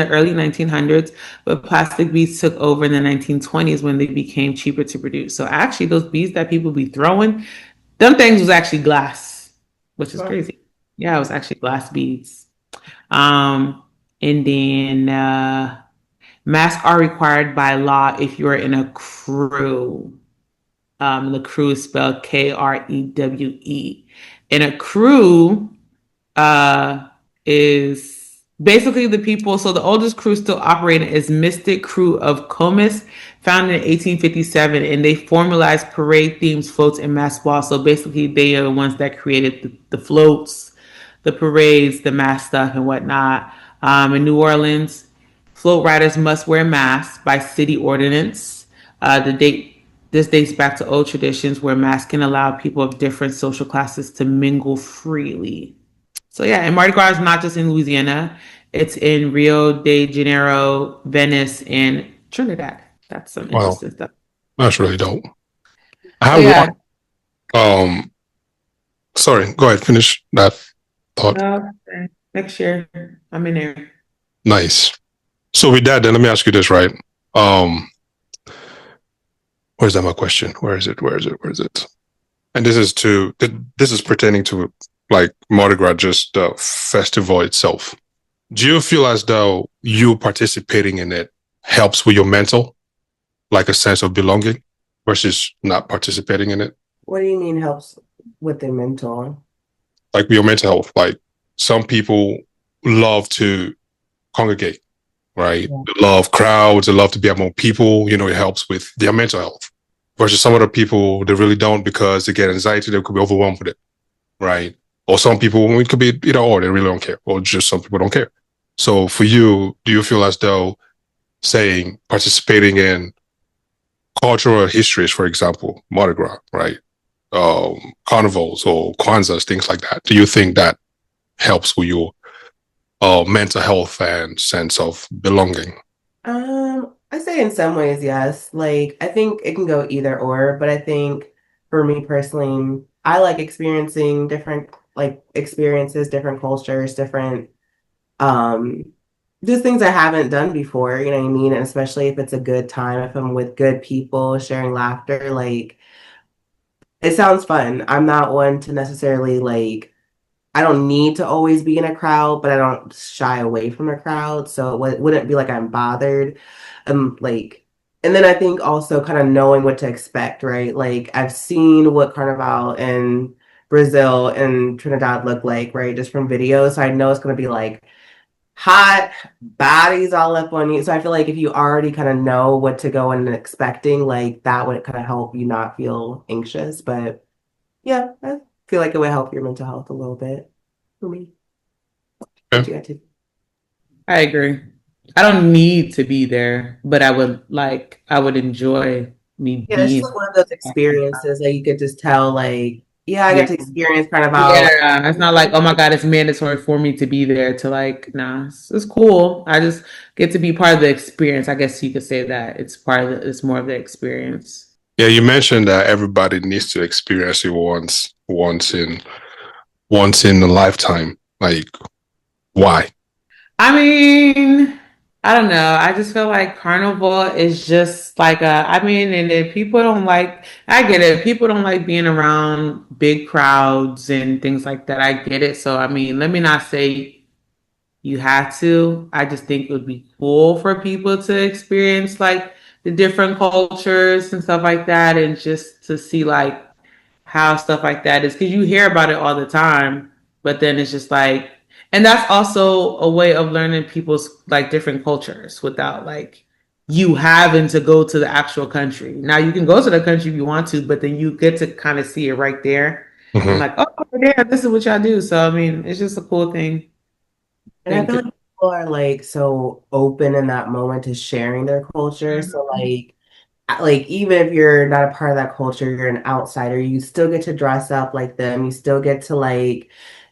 early 1900s, but plastic beads took over in the 1920s when they became cheaper to produce. So actually, those beads that people be throwing, them things was actually glass, which is crazy. Yeah, it was actually glass beads. And then masks are required by law if you're in a crew. The crew is spelled Krewe. And a crew is basically the people. So the oldest crew still operating is Mystic Crew of Comus, founded in 1857, and they formalized parade themes, floats, and mass walls. So basically, they are the ones that created the floats, the parades, the mass stuff, and whatnot. In New Orleans, float riders must wear masks by city ordinance. This dates back to old traditions where masks can allow people of different social classes to mingle freely. So yeah, and Mardi Gras is not just in Louisiana; it's in Rio de Janeiro, Venice, and Trinidad. That's some Wow, interesting stuff. that's really dope. I So have yeah, one. Sorry, go ahead. Finish that thought. next year I'm in there. Nice. So with that, then let me ask you this, right? Where's that my question? Where is it? And this is pertaining to like Mardi Gras, just the festival itself. Do you feel as though you participating in it helps with your mental, like a sense of belonging, versus not participating in it? What do you mean helps with the mental? Like your mental health. Like some people love to congregate, right? Yeah. They love crowds, they love to be among people, it helps with their mental health. Versus some other people, they really don't because they get anxiety, they could be overwhelmed with it, right? Or some people, it could be either or, they really don't care, or just some people don't care. So for you, do you feel as though saying participating in cultural histories, for example, Mardi Gras, right? Carnivals or Kwanzas, things like that. Do you think that helps with your mental health and sense of belonging? I say in some ways, yes. Like, I think it can go either or, but I think for me personally, I like experiencing different experiences, different cultures, different um just things I haven't done before, you know what I mean? And especially if it's a good time, if I'm with good people, sharing laughter, like it sounds fun. I'm not one to necessarily I don't need to always be in a crowd, but I don't shy away from a crowd. So it wouldn't be like I'm bothered. And then I think also kind of knowing what to expect, right? Like I've seen what Carnival in Brazil and Trinidad look like, right? Just from videos. So I know it's going to be like hot bodies all up on you. So I feel like if you already kind of know what to go in and expecting, like that would kind of help you not feel anxious. But yeah, I feel like it would help your mental health a little bit for me. What Okay. you got to? I agree. I don't need to be there, but I would enjoy me Yeah, it's just being. like one of those experiences that you could just tell, like, yeah, I Yeah. got to experience Carnival. Like, Yeah, it's not like, oh my God, it's mandatory for me to be there to nah, it's cool. I just get to be part of the experience. I guess you could say that it's more of the experience. Yeah, you mentioned that everybody needs to experience it once in a lifetime. Like, why? I mean, I don't know. I just feel like carnival is just and if people don't I get it. People don't like being around big crowds and things like that. I get it. So, I mean, let me not say you have to. I just think it would be cool for people to experience like the different cultures and stuff like that, and just to see like how stuff like that is, because you hear about it all the time, but then it's just like, and that's also a way of learning people's like different cultures without like you having to go to the actual country. Now you can go to the country if you want to, but then you get to kind of see it right there and Mm-hmm. like, oh yeah, this is what y'all do. So I mean, it's just a cool and I thing feel to. like people are like so open in that moment to sharing their culture. So like even if you're not a part of that culture, you're an outsider, you still get to dress up like them. You still get to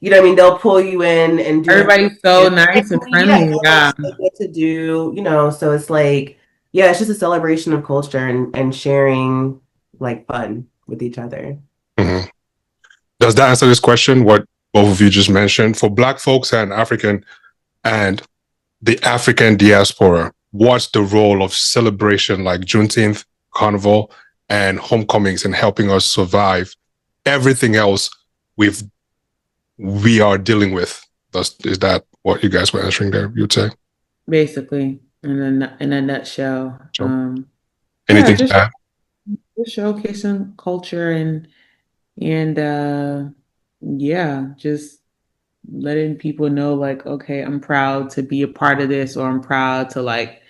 you know what I mean? They'll pull you in and do everything. Everybody's so nice and Yeah, friendly. like Yeah. they get to do, so it's like, yeah, it's just a celebration of culture and sharing like fun with each other. Mm-hmm. Does that answer this question? What both of you just mentioned for Black folks and the African diaspora, what's the role of celebration like Juneteenth, Carnival, and homecomings in helping us survive everything else we are dealing with? Is that what you guys were answering there, you'd say? Basically, in a nutshell. Sure. Anything to add? Just showcasing culture and just letting people know, like, okay, I'm proud to be a part of this, or I'm proud to like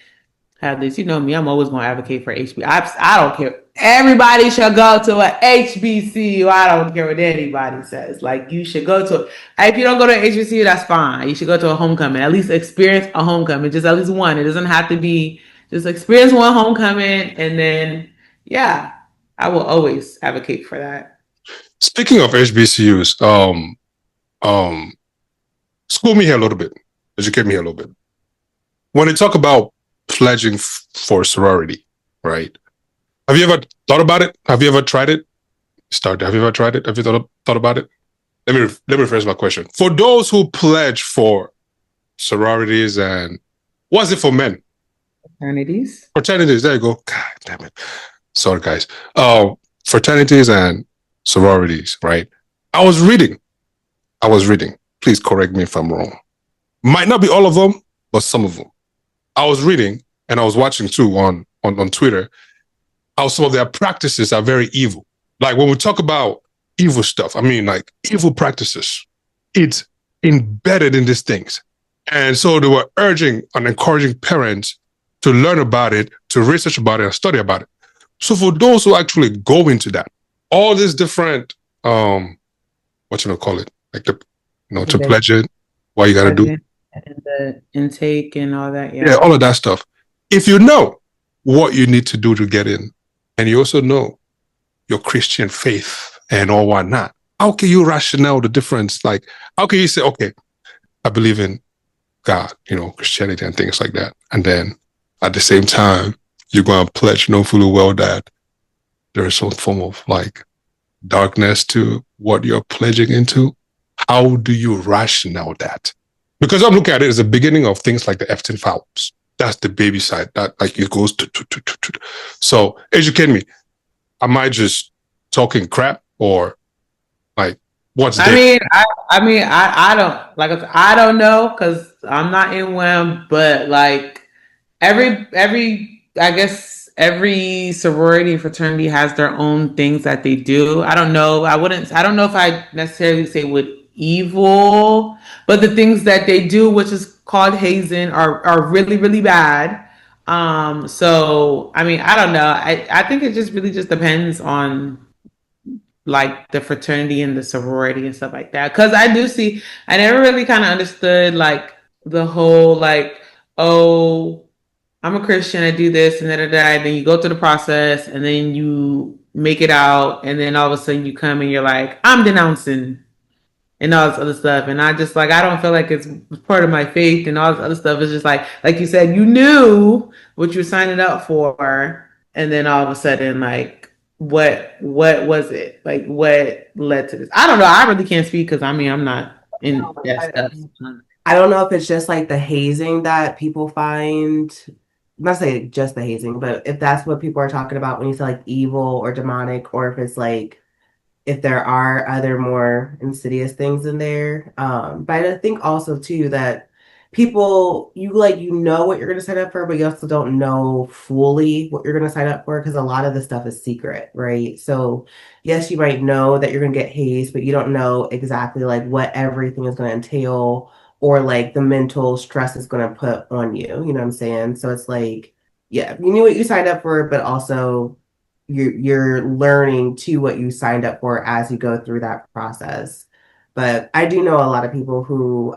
have this. You know me, I'm always going to advocate for HBCU. I don't care. Everybody should go to a HBCU. I don't care what anybody says. Like, you should go to. If you don't go to a HBCU, that's fine. You should go to a homecoming. At least experience a homecoming. Just at least one. It doesn't have to be. Just experience one homecoming, and then I will always advocate for that. Speaking of HBCUs, school me here a little bit. Educate me here a little bit. When they talk about pledging for sorority, right? Have you ever thought about it? Have you ever tried it? Have you ever tried it? Have you thought about it? Let me rephrase my question. For those who pledge for sororities, and what's it for men? Fraternities. Fraternities. There you go. God damn it. Sorry, guys. Fraternities and sororities, right? I was reading. Please correct me if I'm wrong. Might not be all of them, but some of them. I was reading and I was watching too on Twitter how some of their practices are very evil. Like when we talk about evil stuff, I mean like evil practices, it's embedded in these things. And so they were urging and encouraging parents to learn about it, to research about it, and study about it. So for those who actually go into that, all these different, what you call it, like to pledge it, what you got to do. And the intake and all that. Yeah, all of that stuff. If you know what you need to do to get in, and you also know your Christian faith and all whatnot, how can you rationale the difference? Like, how can you say, okay, I believe in God, Christianity and things like that. And then at the same time, you're going to pledge fully well that there is some form of like darkness to what you're pledging into. How do you rationale that? Because I'm looking at it as the beginning of things like the Epstein files. That's the baby side. That like it goes to. So educate me. Am I just talking crap, or like what's? I don't know because I'm not in WAM, but like every I guess every sorority and fraternity has their own things that they do. I don't know. I don't know if I necessarily say what evil, but the things that they do, which is called hazing, are really, really bad. So I mean, I don't know. I think it just really just depends on like the fraternity and the sorority and stuff like that. Cause I never really kind of understood like the whole like, oh, I'm a Christian, I do this and then you go through the process and then you make it out and then all of a sudden you come and you're like, I'm denouncing and all this other stuff. And I just like, I don't feel like it's part of my faith and all this other stuff. It's just like you said, you knew what you were signing up for. And then all of a sudden, like, what was it? Like, what led to this? I don't know. I really can't speak because I'm not in that stuff. I don't know if it's just like the hazing that people find, not say just the hazing, but if that's what people are talking about when you say like evil or demonic, or if it's like, if there are other more insidious things in there. But I think also too that people, you know what you're going to sign up for, but you also don't know fully what you're going to sign up for because a lot of the stuff is secret, right? So yes, you might know that you're going to get hazed, but you don't know exactly like what everything is going to entail or like the mental stress is going to put on you. You know what I'm saying? So it's like, yeah, you knew what you signed up for, but also you're learning to what you signed up for as you go through that process. But I do know a lot of people who,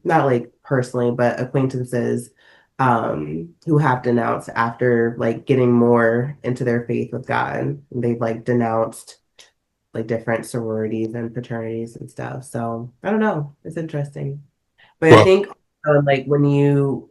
not like personally, but acquaintances, who have denounced after like getting more into their faith with God. They've like denounced like different sororities and fraternities and stuff. So I don't know. It's interesting. But I think like when you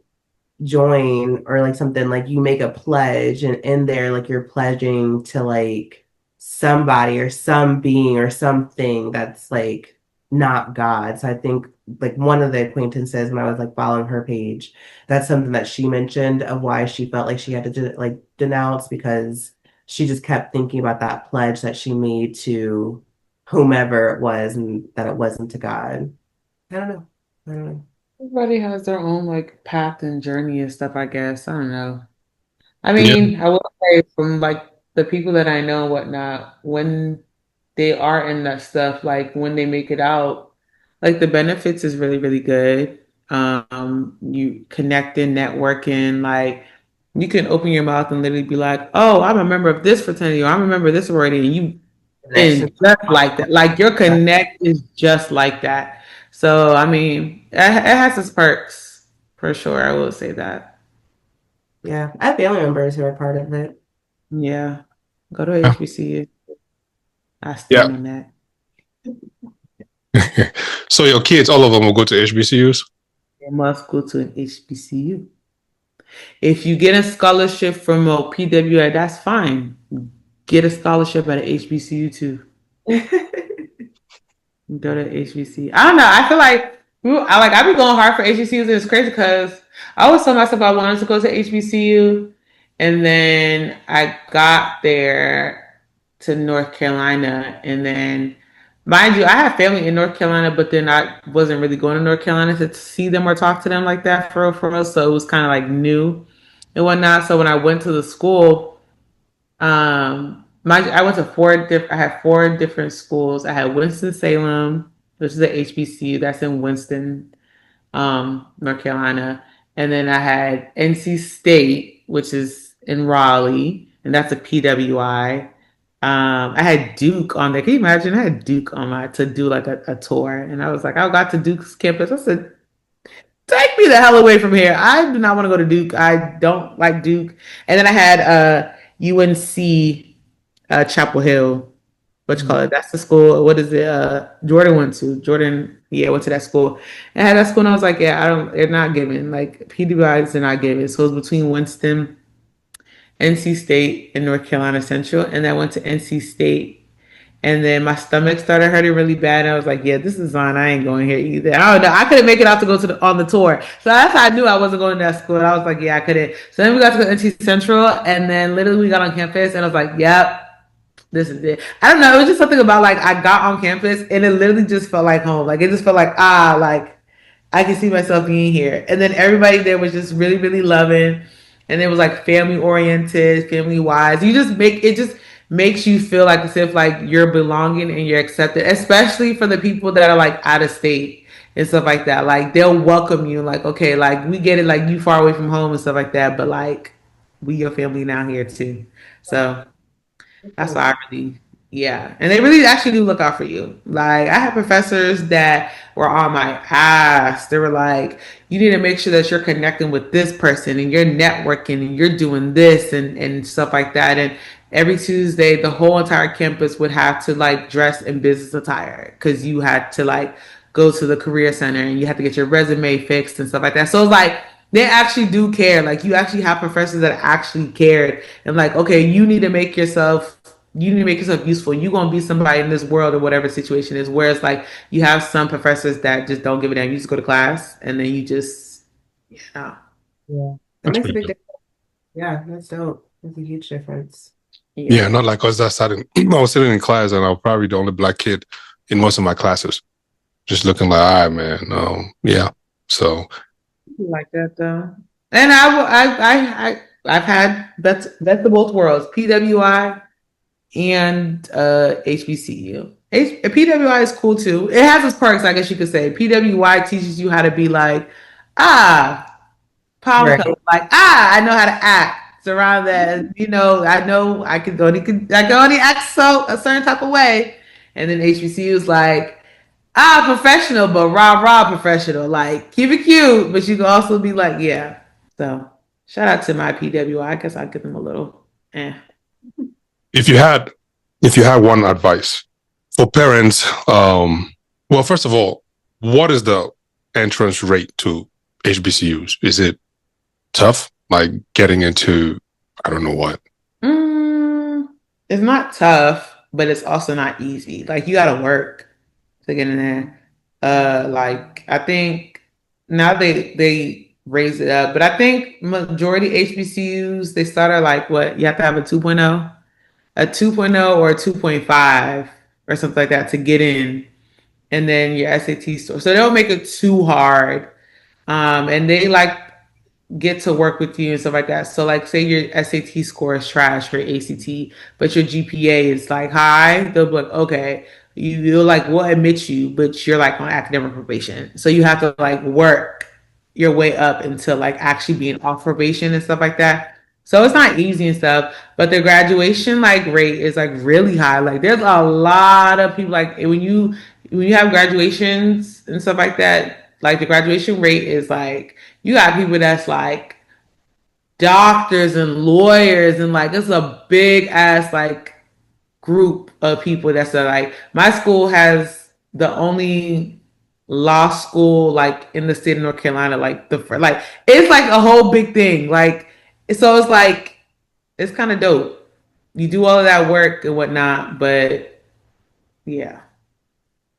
join or like something, like you make a pledge and in there like you're pledging to like somebody or some being or something that's like not God. So I think like one of the acquaintances when I was like following her page, that's something that she mentioned of why she felt like she had to like denounce, because she just kept thinking about that pledge that she made to whomever it was and that it wasn't to God. I don't know. I don't know. Everybody has their own like path and journey and stuff, I guess. I don't know. I Yeah. mean, I will say from like the people that I know and whatnot, when they are in that stuff, like when they make it out, like the benefits is really, really good. You connecting, networking, like you can open your mouth and literally be like, "Oh, I'm a member of this fraternity, or I'm a member of this sorority," and you Connection. and just like that, like your connect is just like that. So, I mean, it has its perks for sure. I will say that. Yeah. I have family members who are part of it. Yeah, go to Yeah. HBCU. I Yeah. stand on that. So your kids, all of them will go to HBCUs? They must go to an HBCU. If you get a scholarship from a PWI, that's fine. Get a scholarship at an HBCU too. Go to HBCU. I don't know. I feel like I be going hard for HBCUs, and it's crazy because I always told myself I wanted to go to HBCU, and then I got there to North Carolina, and then mind you, I have family in North Carolina, but then I wasn't really going to North Carolina to see them or talk to them like that for real. So it was kind of like new and whatnot. So when I went to the school, I went to I had four different schools. I had Winston Salem, which is a HBCU that's in Winston, North Carolina, and then I had NC State, which is in Raleigh, and that's a PWI. I had Duke on there. Can you imagine? I had Duke on my to do like a tour, and I was like, I got to Duke's campus. I said, take me the hell away from here. I do not want to go to Duke. I don't like Duke. And then I had UNC Chapel Hill. What you call it? That's the school. What is it? Jordan went to. Jordan, yeah, went to that school. And I had that school, and I was like, yeah, I don't. They're not giving. Like PWIs, they're not giving. So it was between Winston, NC State, and North Carolina Central. And I went to NC State, and then my stomach started hurting really bad. And I was like, yeah, this is on. I ain't going here either. I don't know. I couldn't make it out to go on the tour. So that's how I knew I wasn't going to that school. And I was like, yeah, I couldn't. So then we got to go to NC Central. And then literally we got on campus. And I was like, yep, this is it. I don't know. It was just something about like I got on campus and it literally just felt like home. Like it just felt like, like I can see myself being here. And then everybody there was just really, really loving. And it was like family oriented, family wise. It just makes you feel like as if like you're belonging and you're accepted, especially for the people that are like out of state and stuff like that. Like they'll welcome you, like, okay, like we get it, like you far away from home and stuff like that, but like we your family now here too. So that's why I really, yeah. And they really actually do look out for you. Like, I had professors that were on my ass. They were like, you need to make sure that you're connecting with this person and you're networking and you're doing this and stuff like that. And every Tuesday, the whole entire campus would have to like dress in business attire because you had to like go to the career center and you had to get your resume fixed and stuff like that. So it's like, they actually do care. Like you actually have professors that actually cared and like, okay, you need to make yourself useful. You're gonna be somebody in this world or whatever situation is. Whereas like you have some professors that just don't give a damn. You just go to class and then you just yeah. Yeah. That That's makes a pretty big good. difference. Yeah, that's dope. That's a huge difference. Yeah, Yeah. not like us that sat in, I was sitting in class and I was probably the only black kid in most of my classes. Just looking like, all right, man. Yeah. So Like that though. And I've had best of both worlds, PWI and HBCU. PWI is cool too. It has its perks, I guess you could say. PWI teaches you how to be like, power Right. couple, like, I know how to act around that. You know, I know I can only act so a certain type of way. And then HBCU is like, professional, but rah professional. Like, keep it cute, but you can also be like, yeah. So shout out to my PWI. I guess I'll give them a little if you had one advice for parents, well, first of all, what is the entrance rate to HBCUs? Is it tough? Like getting into, I don't know what. It's not tough. but it's also not easy. Like you got to work to get in there. Like I think now they raise it up, but I think majority HBCUs they start at like what you have to have a 2.0, a 2.0 or a 2.5 or something like that to get in, and then your SAT score. So they don't make it too hard, and they like get to work with you and stuff like that. So like say your SAT score is trash for ACT, but your GPA is like high, they'll be like, okay, you'll like we'll admit you, but you're like on academic probation. So you have to like work your way up into like actually being off probation and stuff like that. So it's not easy and stuff, but the graduation like rate is like really high. Like there's a lot of people like when you have graduations and stuff like that, like the graduation rate is like you got people that's like doctors and lawyers and like it's a big ass like group of people that's like my school has the only law school like in the state of North Carolina like like it's like a whole big thing like so it's like it's kind of dope. You do all of that work and whatnot, but yeah,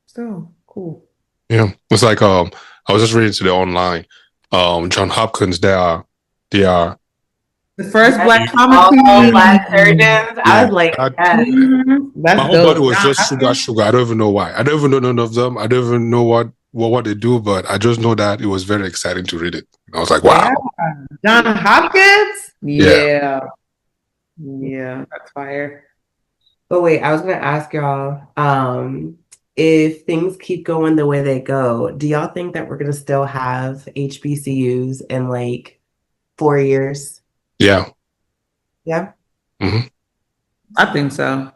still cool. Yeah, it's like I was just reading today online. John Hopkins, they are The first black All comic black surgeons. I yeah. was like, I, yes. That's my whole dope. body was just sugar. I don't even know why. I don't even know none of them. I don't even know what they do, but I just know that it was very exciting to read it. I was like, wow. Yeah. John Hopkins? Yeah. Yeah. Yeah, that's fire. But wait, I was gonna ask y'all, if things keep going the way they go, do y'all think that we're gonna still have HBCUs in like 4 years? Yeah. Yeah. Hmm. I think so.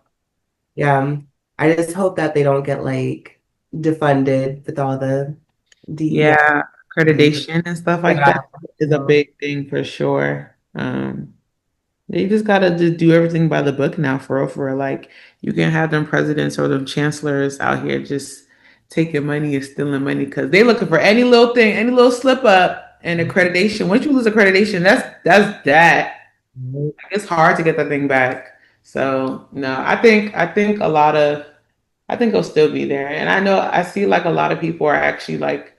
Yeah. I just hope that they don't get like defunded with all the Yeah, accreditation and stuff like Yeah. that is a big thing for sure. They just gotta just do everything by the book now, for real, for real. Like you can have them presidents or them chancellors out here just taking money and stealing money because they looking for any little thing, any little slip up and accreditation. Once you lose accreditation, that's that. It's hard to get that thing back. So no, I think a lot of I think it'll still be there. And I know I see like a lot of people are actually like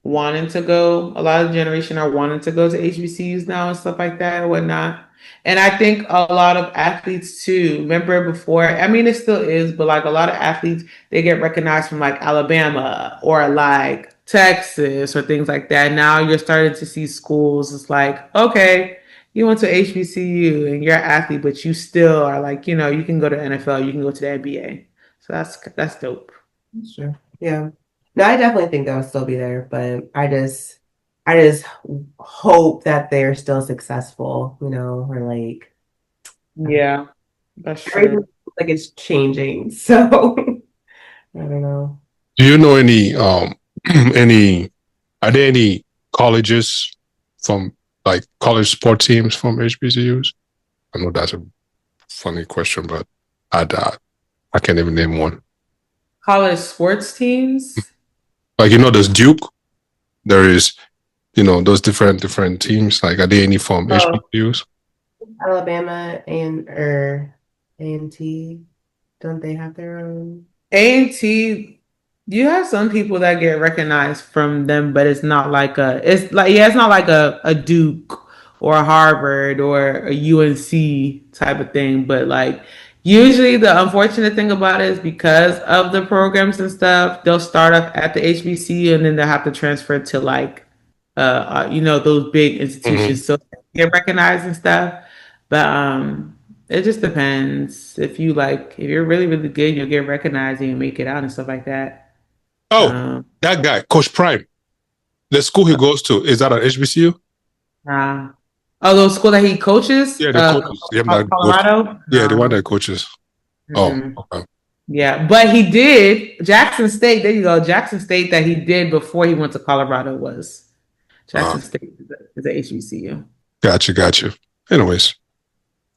wanting to go. A lot of the generation are wanting to go to HBCUs now and stuff like that and whatnot. And I think a lot of athletes too. Remember before? I mean, it still is, but like a lot of athletes, they get recognized from like Alabama or like Texas or things like that. Now you're starting to see schools. It's like, okay, you went to HBCU and you're an athlete, but you still are like, you can go to NFL, you can go to the NBA. So that's dope. Sure. Yeah. No, I definitely think they'll still be there, but I just hope that they're still successful, or like Yeah, that's everything true. like it's changing. So I don't know. Do you know any any are there any colleges from like college sport teams from HBCUs? I know that's a funny question, but I can't even name one. College sports teams. Like there's Duke, there is those different teams. Like are there any from HBCUs? Alabama or A&T, don't they have their own? A&T, you have some people that get recognized from them, but it's not like it's not like a Duke or a Harvard or a UNC type of thing. But like usually the unfortunate thing about it is because of the programs and stuff, they'll start up at the HBCU and then they'll have to transfer to like those big institutions so they get recognized and stuff. But it just depends. If you're really, really good, you'll get recognized and you make it out and stuff like that. Oh, that guy, Coach Prime. The school he goes to, is that an HBCU? Oh, those school that he coaches? Yeah, the coaches. Colorado? Yeah, the one that coaches. Mm-hmm. Oh, okay. Yeah, but he did Jackson State. There you go. Jackson State that he did before he went to Colorado was Jackson State is a HBCU. Gotcha. Anyways,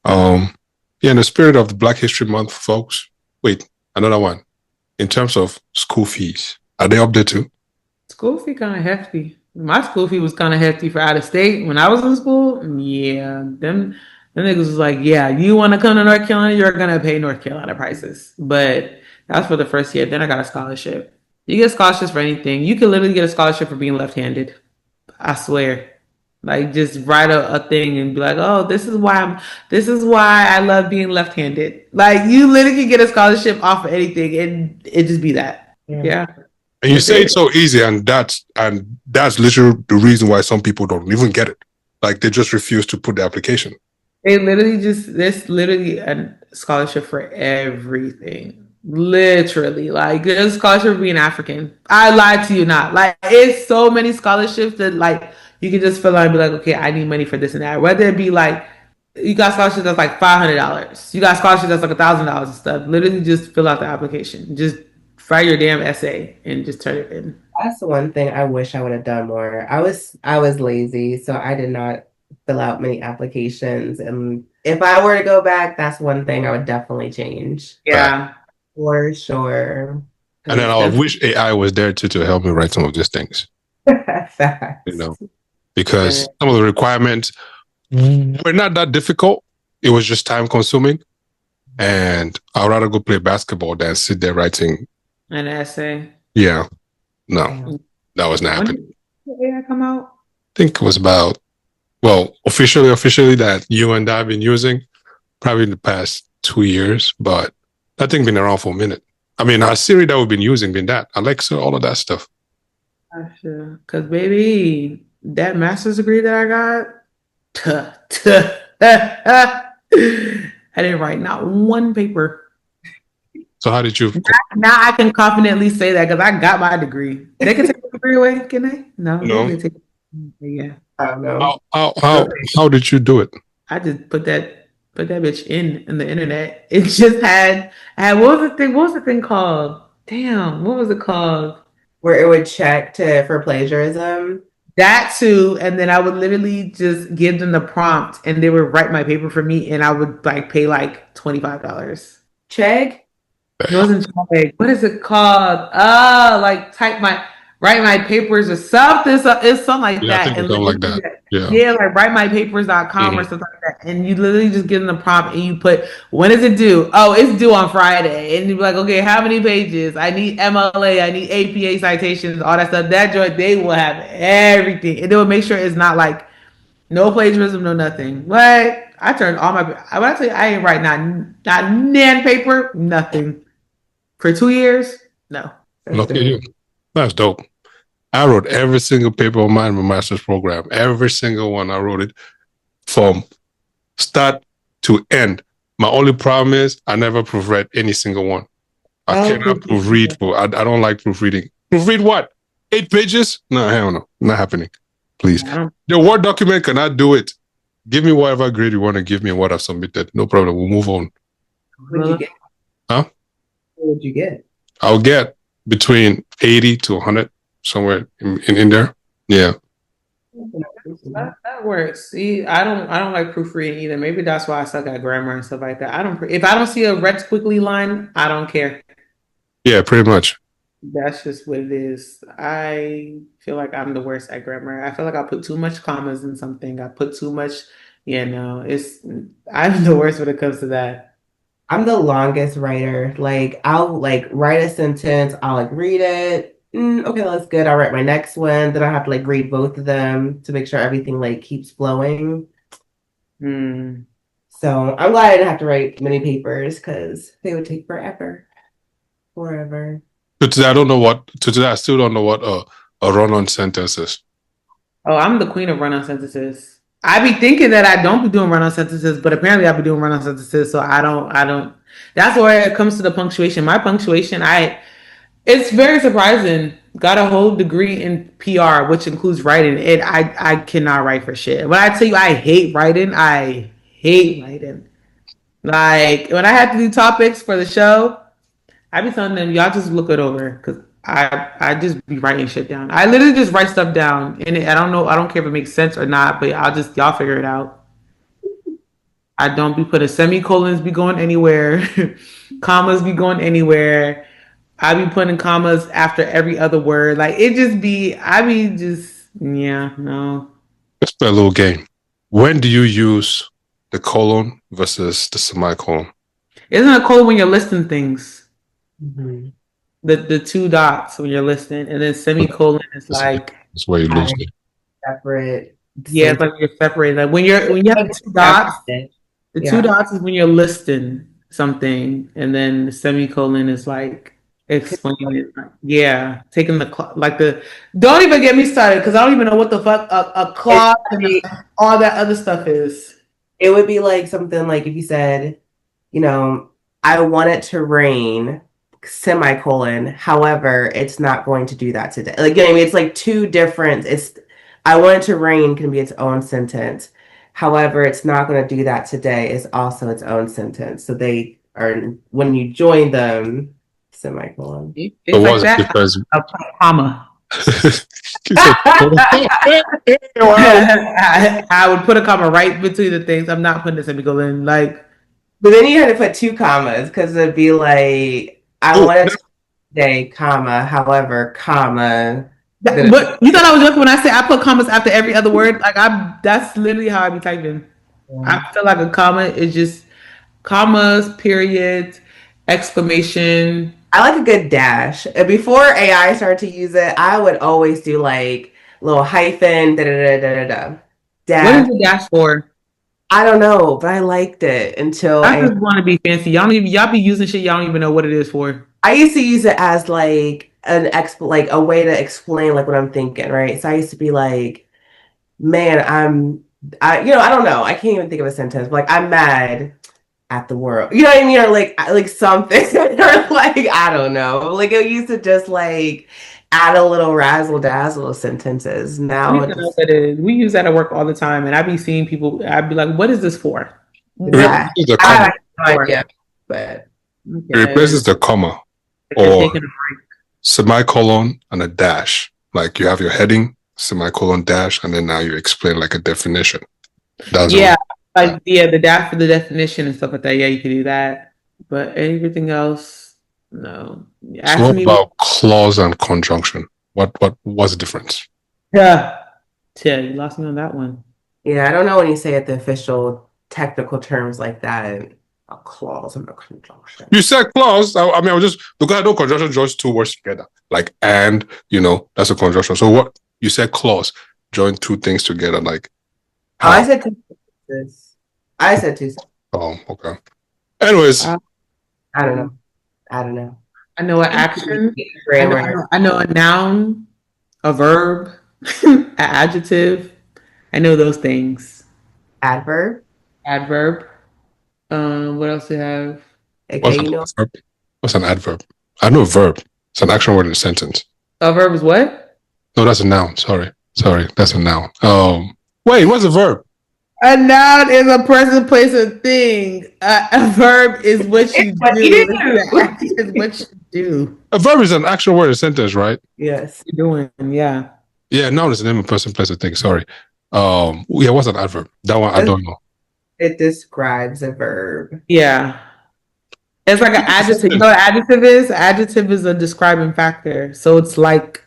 in the spirit of the Black History Month, folks. Wait, another one. In terms of school fees, are they up there too? School fee kind of hefty. My school fee was kind of hefty for out of state when I was in school. Yeah, them The niggas was like, yeah, you want to come to North Carolina, you're going to pay North Carolina prices. But that's for the first year. Then I got a scholarship. You get scholarships for anything. You can literally get a scholarship for being left-handed. I swear. Like just write a thing and be like, oh, this is why I love being left-handed. Like you literally can get a scholarship off of anything and it just be that. Yeah. And you say it's so easy, and that's literally the reason why some people don't even get it. Like they just refuse to put the application. There's literally a scholarship for everything. Literally, like there's a scholarship for being African. I lied to you not. Like it's so many scholarships that like you can just fill out and be like, okay, I need money for this and that. Whether it be like you got scholarships that's like $500, you got scholarships that's like $1,000 and stuff. Literally, just fill out the application. Just write your damn essay and just turn it in. That's the one thing I wish I would have done more. I was lazy, so I did not fill out many applications. And if I were to go back, that's one thing I would definitely change. Yeah. For sure. And then I wish AI was there to help me write some of these things. Facts. You know, because some of the requirements were not that difficult. It was just time consuming. And I'd rather go play basketball than sit there writing an essay. Yeah. No, that was not happening. When did AI come out? I think it was about, well, officially that you and I have been using probably in the past 2 years, but that thing been around for a minute. I mean, our Siri that we've been using been that. Alexa, all of that stuff. Sure. Because, baby, that master's degree that I got, I didn't write not one paper. So how did you? Now I can confidently say that because I got my degree. They can take the degree away, can they? No. They take yeah. I don't know. How did you do it? I just put that bitch in the internet. It just had what was the thing called? Damn, what was it called? Where it would check for plagiarism. That too, and then I would literally just give them the prompt, and they would write my paper for me, and I would like pay like $25. Chegg? It wasn't Chegg. What is it called? Like write my papers or something. So it's something like that. I think something like that. Yeah, like writemypapers.com or something like that. And you literally just give them the prompt and you put, when is it due? Oh, it's due on Friday. And you'd be like, okay, how many pages? I need MLA, I need APA citations, all that stuff. That joint, they will have everything. And they will make sure it's not like no plagiarism, no nothing. What? I turned all my, when I tell you, I ain't write not nan paper, nothing. For 2 years? No. Look at you. That's dope. I wrote every single paper of mine in my master's program. Every single one. I wrote it from start to end. My only problem is I never proofread any single one. I cannot proofread. I don't like proofreading. Proofread what? 8 pages? No, hell no. Not happening. Please. The Word document cannot do it. Give me whatever grade you want to give me and what I've submitted. No problem. We'll move on. What did you get? Huh? What did you get? I'll get between 80 to 100. Somewhere in there, yeah. That works. See, I don't like proofreading either. Maybe that's why I suck at grammar and stuff like that. If I don't see a read quickly line, I don't care. Yeah, pretty much. That's just what it is. I feel like I'm the worst at grammar. I feel like I put too much commas in something. I put too much. Yeah, no, I'm the worst when it comes to that. I'm the longest writer. Like I'll like write a sentence. I'll like read it. Okay, that's good. I'll write my next one. Then I have to like read both of them to make sure everything like keeps flowing. So I'm glad I didn't have to write many papers because they would take forever. Today I still don't know what a run-on sentence is. Oh, I'm the queen of run-on sentences. I be thinking that I don't be doing run-on sentences, but apparently I be doing run-on sentences, so I don't. That's where it comes to the punctuation. My punctuation, it's very surprising. Got a whole degree in PR, which includes writing. And I cannot write for shit. When I tell you I hate writing. Like, when I had to do topics for the show, I be telling them, y'all just look it over. Because I just be writing shit down. I literally just write stuff down. And I don't care if it makes sense or not, but y'all figure it out. I don't be putting semicolons be going anywhere. Commas be going anywhere. I be putting commas after every other word. Like it just be, no. Let's play a little game. When do you use the colon versus the semicolon? Isn't a colon when you're listing things? Mm-hmm. The two dots when you're listing, and then semicolon is like That's where you lose it. Separate. yeah, it's like you're separated. Like when you have the two dots, the two dots is when you're listing something, and then the semicolon is like explaining it. Yeah, taking the Don't even get me started because I don't even know what the fuck a clause and all that other stuff is. It would be like something like if you said, I want it to rain, semicolon. However, it's not going to do that today. Like, you know what I mean? It's like two different. I want it to rain can be its own sentence. However, it's not going to do that today is also its own sentence. So they are when you join them, semicolon. It's like that. Because A comma. I would put a comma right between the things. I'm not putting a semicolon. Like, but then you had to put two commas because it'd be like, I want it today, comma. However, comma. But you thought I was joking when I said I put commas after every other word? Like that's literally how I be typing. I feel like a comma is just commas, periods, exclamation. I like a good dash. Before AI started to use it, I would always do like little hyphen, da da da da da. Dash. What is the dash for? I don't know, but I liked it until I just want to be fancy. Y'all be using shit y'all don't even know what it is for. I used to use it as like like a way to explain like what I'm thinking, right? So I used to be like, man, I don't know. I can't even think of a sentence. But like I'm mad at the world. You know what I mean? Or like something. Or like, I don't know. Like it used to just like add a little razzle dazzle of sentences. Now we use that at work all the time, and I be seeing people. I'd be like, "What is this for?" Yeah, I have no idea, but it replaces the comma or semicolon and a dash. Like you have your heading, semicolon, dash, and then now you explain like a definition. The dash for the definition and stuff like that. Yeah, you can do that, but everything else, no. So what about clause and conjunction? What's the difference? Yeah, you lost me on that one. Yeah, I don't know when you say it the official technical terms like that. A clause and a conjunction. You said clause. I mean, I was just because I know conjunction joins two words together, like and. That's a conjunction. So what you said clause join two things together, like. How? I said two sentences. I said two sentences. Oh, okay. Anyways, I don't know. I know an action. I know a noun, a verb, an adjective. I know those things. Adverb. What else do you have? What's an adverb? I know verb. It's an action word in a sentence. A verb is what? No, that's a noun. Sorry, that's a noun. Wait, what's a verb? A noun is a person, place, or thing. A verb is what you do. It's what you do. A verb is an action word in a sentence, right? Yes. You're doing, yeah. Yeah, noun is the name of person, place, or thing. Sorry. What's an adverb? That one I don't know. It describes a verb. Yeah. It's like an adjective. You know what adjective is? Adjective is a describing factor. So it's like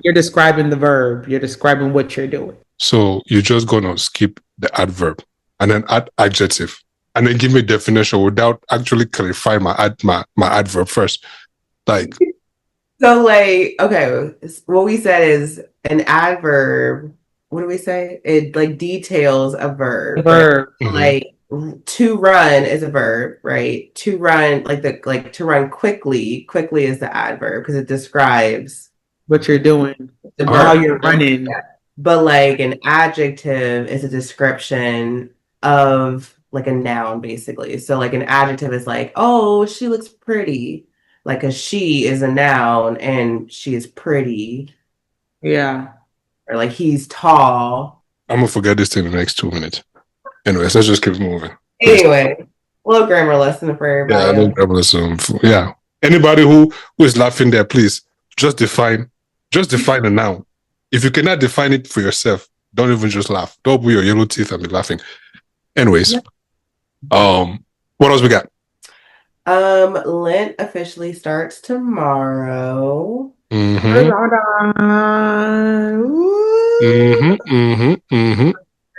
you're describing the verb. You're describing what you're doing. So you're just going to skip the adverb and then add adjective and then give me a definition without actually clarifying my adverb first. Like. So like, okay, what we said is an adverb. What do we say? It like details a verb. A verb. Right? Mm-hmm. Like to run is a verb, right? To run, to run quickly. Quickly is the adverb because it describes what you're doing, how you're running. Yeah. But like an adjective is a description of like a noun, basically. So like an adjective is like, oh, she looks pretty. Like a she is a noun and she is pretty. Yeah. Or like he's tall. I'm gonna forget this thing in the next 2 minutes. Anyways, let's just keep moving. Anyway, a little grammar lesson for everybody. Yeah, a little grammar lesson. Yeah. Anybody who is laughing there, please just define a noun. If you cannot define it for yourself, don't even just laugh. Don't put your yellow teeth and be laughing. Anyways, what else we got? Lent officially starts tomorrow. Mm-hmm. Mm-hmm. Mm-hmm. Mm-hmm.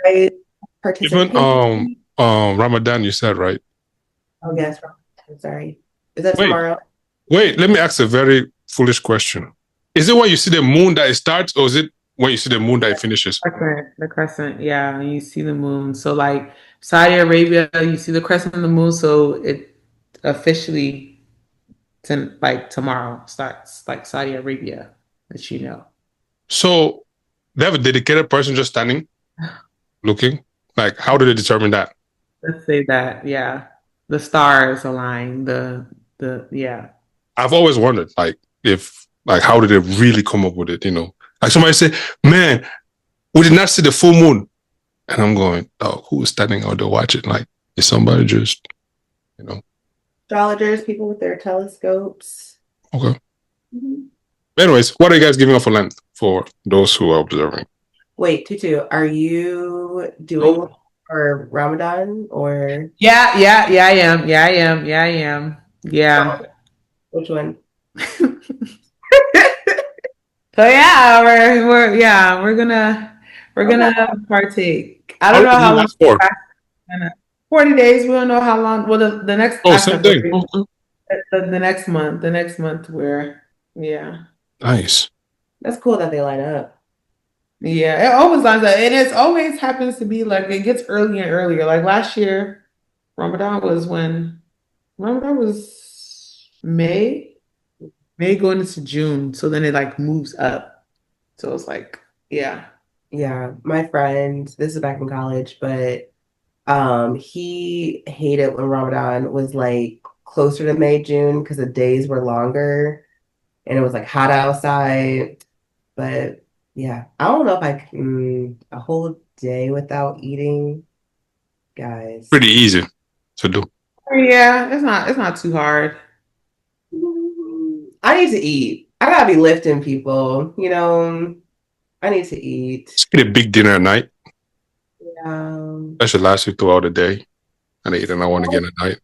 Right. Even participate. Ramadan, you said, right? Oh, yes. I'm sorry. Is that Wait, tomorrow? wait. Let me ask a very foolish question. Is it when you see the moon that it starts, or is it when you see the moon that it finishes? The crescent, yeah, you see the moon. So like Saudi Arabia, you see the crescent of the moon, so it officially like tomorrow starts like Saudi Arabia, that you know. So they have a dedicated person just standing, looking. Like, how do they determine that? Let's say that, yeah. The stars align, the yeah. I've always wondered, like, if like how did they really come up with it? Like somebody say, "Man, we did not see the full moon," and I'm going, "Oh, who is standing out there watching? Like, is somebody just, you know?" Astrologers, people with their telescopes. Okay. Mhm. Anyways, what are you guys giving up for length for those who are observing? Wait, Tutu, are you doing Nope. for Ramadan or Yeah, I am. Yeah, I am. Yeah, I am. Yeah. which one? So yeah, we're Okay. gonna partake. I How don't long know do you how long last for? 40 days. We don't know how long. Well, the next Oh, after same thing. 40, Okay. the next month we're yeah. Nice. That's cool that they line up. Yeah, it always lines up, and it always happens to be like it gets earlier and earlier. Like last year, Ramadan was May going into June, so then it like moves up. So it's like, yeah, Yeah, my friend, this is back in college, but he hated when Ramadan was like closer to May, June because the days were longer and it was like hot outside. But yeah, I don't know if I can a whole day without eating, guys. Pretty easy to do. yeah. It's not too hard. I need to eat. I gotta be lifting people, you know. I need to eat. Just eat a big dinner at night. Um, That should last you throughout the day. And eat another one again at night.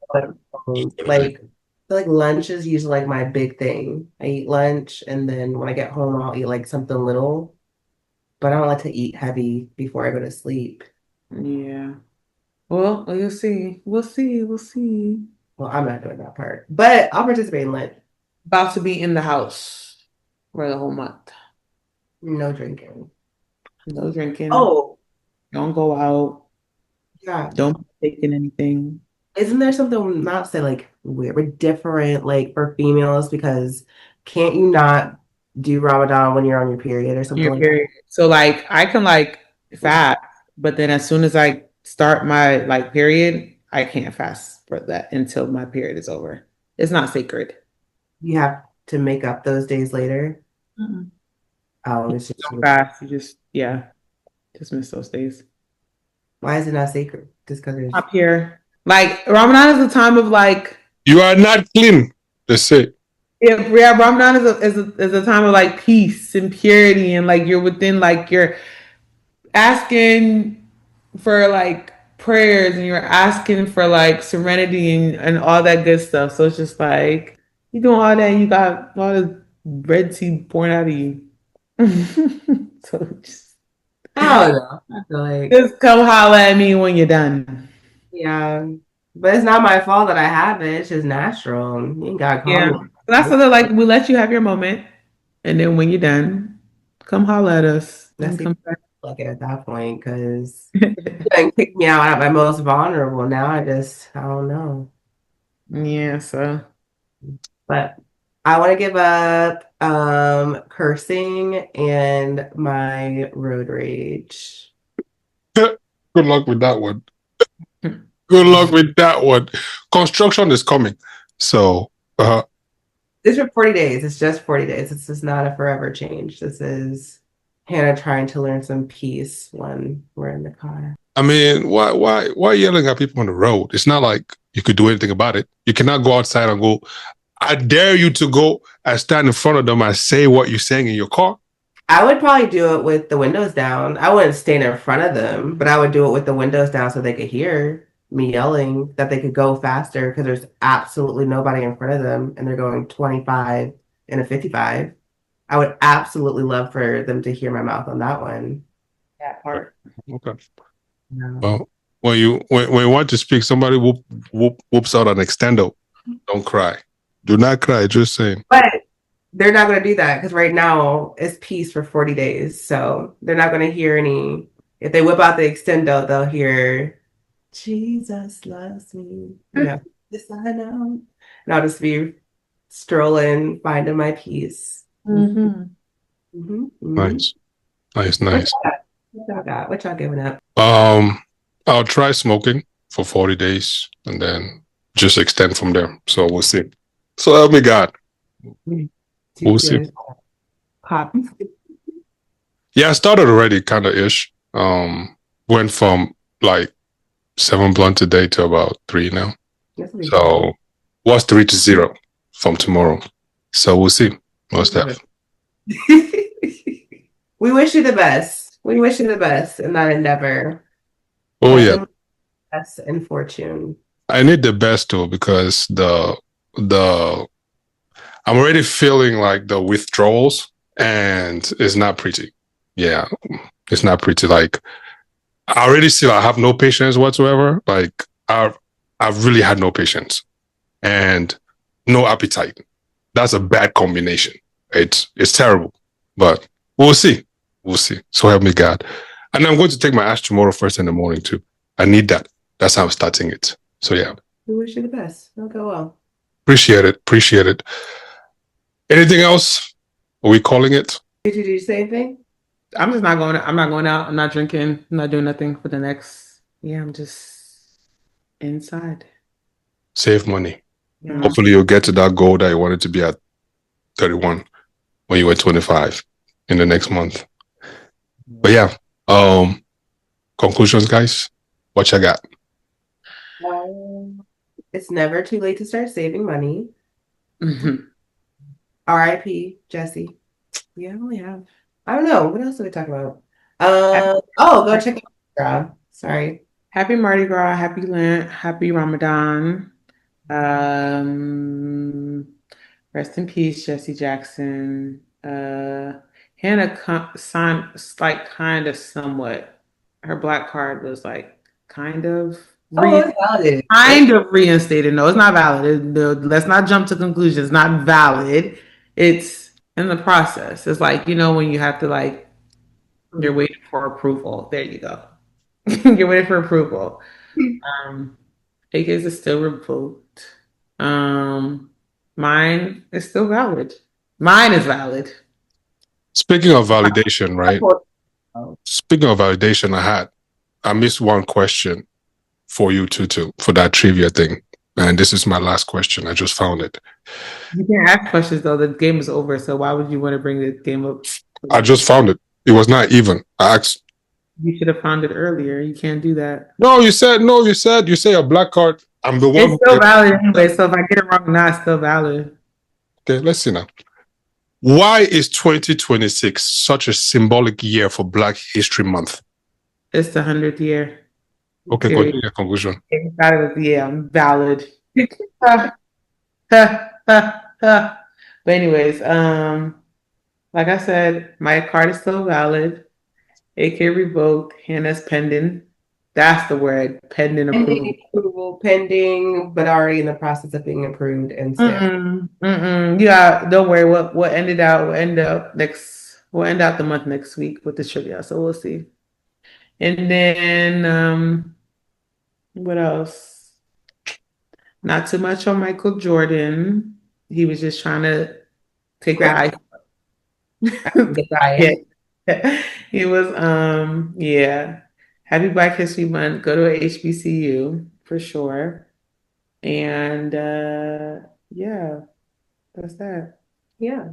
like lunch is usually like my big thing. I eat lunch and then when I get home I'll eat like something little, but I don't like to eat heavy before I go to sleep. Yeah. Well, you'll see. We'll see. We'll see. Well, I'm not doing that part, but I'll participate in lunch. About to be in the house for the whole month. No drinking. No drinking. Oh, Don't go out. yeah. Don't be taking anything. Isn't there something not say like we're different like for females because can't you not do Ramadan when you're on your period or something Your like that? period. So like I can like fast, but then as soon as I start my like period, I can't fast for that until my period is over. It's not sacred. You have to make up those days later. Mm-mm. Oh, it's just Don't fast. You just just miss those days. why is it not sacred? Just because there's Up here. Like Ramadan is a time of like You are not clean. That's it. yeah, Ramadan is a time of like peace and purity and like you're within like you're asking for like prayers and you're asking for like serenity and all that good stuff. So it's just like you doing all that and you got all this red tea pouring out of you. So I don't know. I feel like just come holler at me when you're done. yeah, but it's not my fault that I have it. It's just natural. You ain't gotta call Yeah. me. So that's what they're like. We let you have your moment. And then when you're done, come holler at us That's and even come back. lucky at that point because you done kicked me out at my most vulnerable. Now I don't know. Yeah, so But I want to give up cursing and my road rage. Good luck with that one. Good luck with that one. Construction is coming. So, It's for 40 days. It's just 40 days. This is not a forever change. This is Hannah trying to learn some peace when we're in the car. I mean, why yelling at people on the road? It's not like you could do anything about it. You cannot go outside and go, I dare you to go and stand in front of them and say what you're saying in your car. I would probably do it with the windows down. I wouldn't stand in front of them, but I would do it with the windows down so they could hear me yelling, that they could go faster because there's absolutely nobody in front of them and they're going 25 and a 55. I would absolutely love for them to hear my mouth on that one. that part. Okay. No. Well, when you want to speak, somebody whoops out an extendo. Don't cry. Do not cry. Just saying. But they're not going to do that because right now it's peace for 40 days. So they're not going to hear any. If they whip out the extendo, they'll hear, Jesus loves me. You know, this I know. And I'll just be strolling, finding my peace. Mm-hmm. Mm-hmm. Nice, nice. What y'all got? What y'all giving up? I'll try smoking for 40 days and then just extend from there. So we'll see. So help me God. We'll see. Pop. Yeah, I started already, kind of ish. Went from like 7 blunts a day to about 3 now. So what's 3 to 0 from tomorrow? So we'll see. What's that? We wish you the best. We wish you the best in that endeavor. Oh yeah. Best in fortune. I need the best too because the I'm already feeling like the withdrawals and it's not pretty. Yeah, it's not pretty. Like I already see I have no patience whatsoever. Like I've really had no patience and no appetite. That's a bad combination. It's terrible. But we'll see. We'll see. So help me God. And I'm going to take my ash tomorrow first in the morning too. I need that. That's how I'm starting it. So yeah. We wish you the best. It'll go well. Appreciate it. Appreciate it. Anything else? Are we calling it? Did you say anything? I'm just not going. I'm not going out. I'm not drinking. I'm not doing nothing for the next. Yeah, I'm just inside. Save money. Yeah. Hopefully you'll get to that goal that you wanted to be at 31 when you were 25 in the next month. But yeah, conclusions, guys. What you got? It's never too late to start saving money. Mm-hmm. R.I.P. Jesse. Yeah, I only have. I don't know. What else did we talk about? Go check out Mardi Gras. Sorry. Happy Mardi Gras. Happy Lent. Happy Ramadan. Rest in peace, Jesse Jackson. Hannah signed like kind of somewhat. Her black card was like kind of Valid. kind of reinstated. No, it's not valid. Let's not jump to conclusions. It's not valid. It's in the process. It's like, when you have to like, you're waiting for approval. There you go. You're waiting for approval. AKs is still revoked. Mine is still valid. Mine is valid. Speaking of validation, right? Speaking of validation, I missed one question for you, Tutu, for that trivia thing. And this is my last question. I just found it. You can't ask questions though. The game is over. So why would you want to bring the game up? I just found it. It was not even. I asked. You should have found it earlier. You can't do that. No, you say a black card. I'm the one. It's still valid anyway. So if I get it wrong, it's still valid. Okay, let's see now. Why is 2026 such a symbolic year for Black History Month? It's the 100th year. Okay, continue your conclusion. I'm valid. But anyways, like I said, my card is still valid. AK revoked. Hannah's pending. That's the word. Pending approval. Pending, but already in the process of being approved and still. Yeah, don't worry. What ended out will end up next. We'll end out the month next week with the trivia, so we'll see. And then what else? Not too much on Michael Jordan. He was just trying to take the ice. He was yeah. Happy Black History Month. Go to a HBCU for sure. And yeah, that's that. Yeah.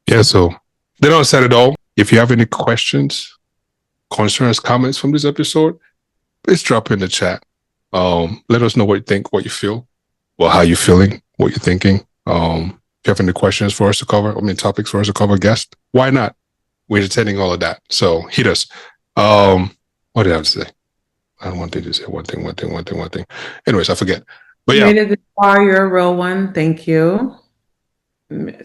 Yeah, so they don't said it all. If you have any questions, concerns, comments from this episode, please drop in the chat. Let us know what you think, what you feel, well, how you feeling, what you're thinking. If you have any questions for us to cover, topics for us to cover, guest, why not? We're entertaining all of that. So hit us. What did I have to say? I had one thing to say. One thing. Anyways, I forget. But yeah. You made it this far. You're a real one. Thank you.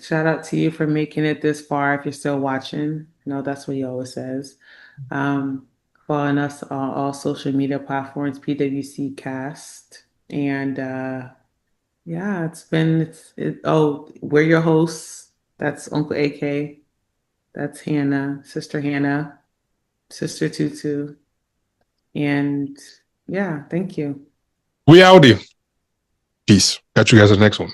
Shout out to you for making it this far. If you're still watching, that's what he always says. Following us on all social media platforms, PWC Cast. And yeah, we're your hosts. That's Uncle AK. That's Hannah, Sister Tutu. And yeah, thank you. We out here. Peace. Catch you guys in the next one.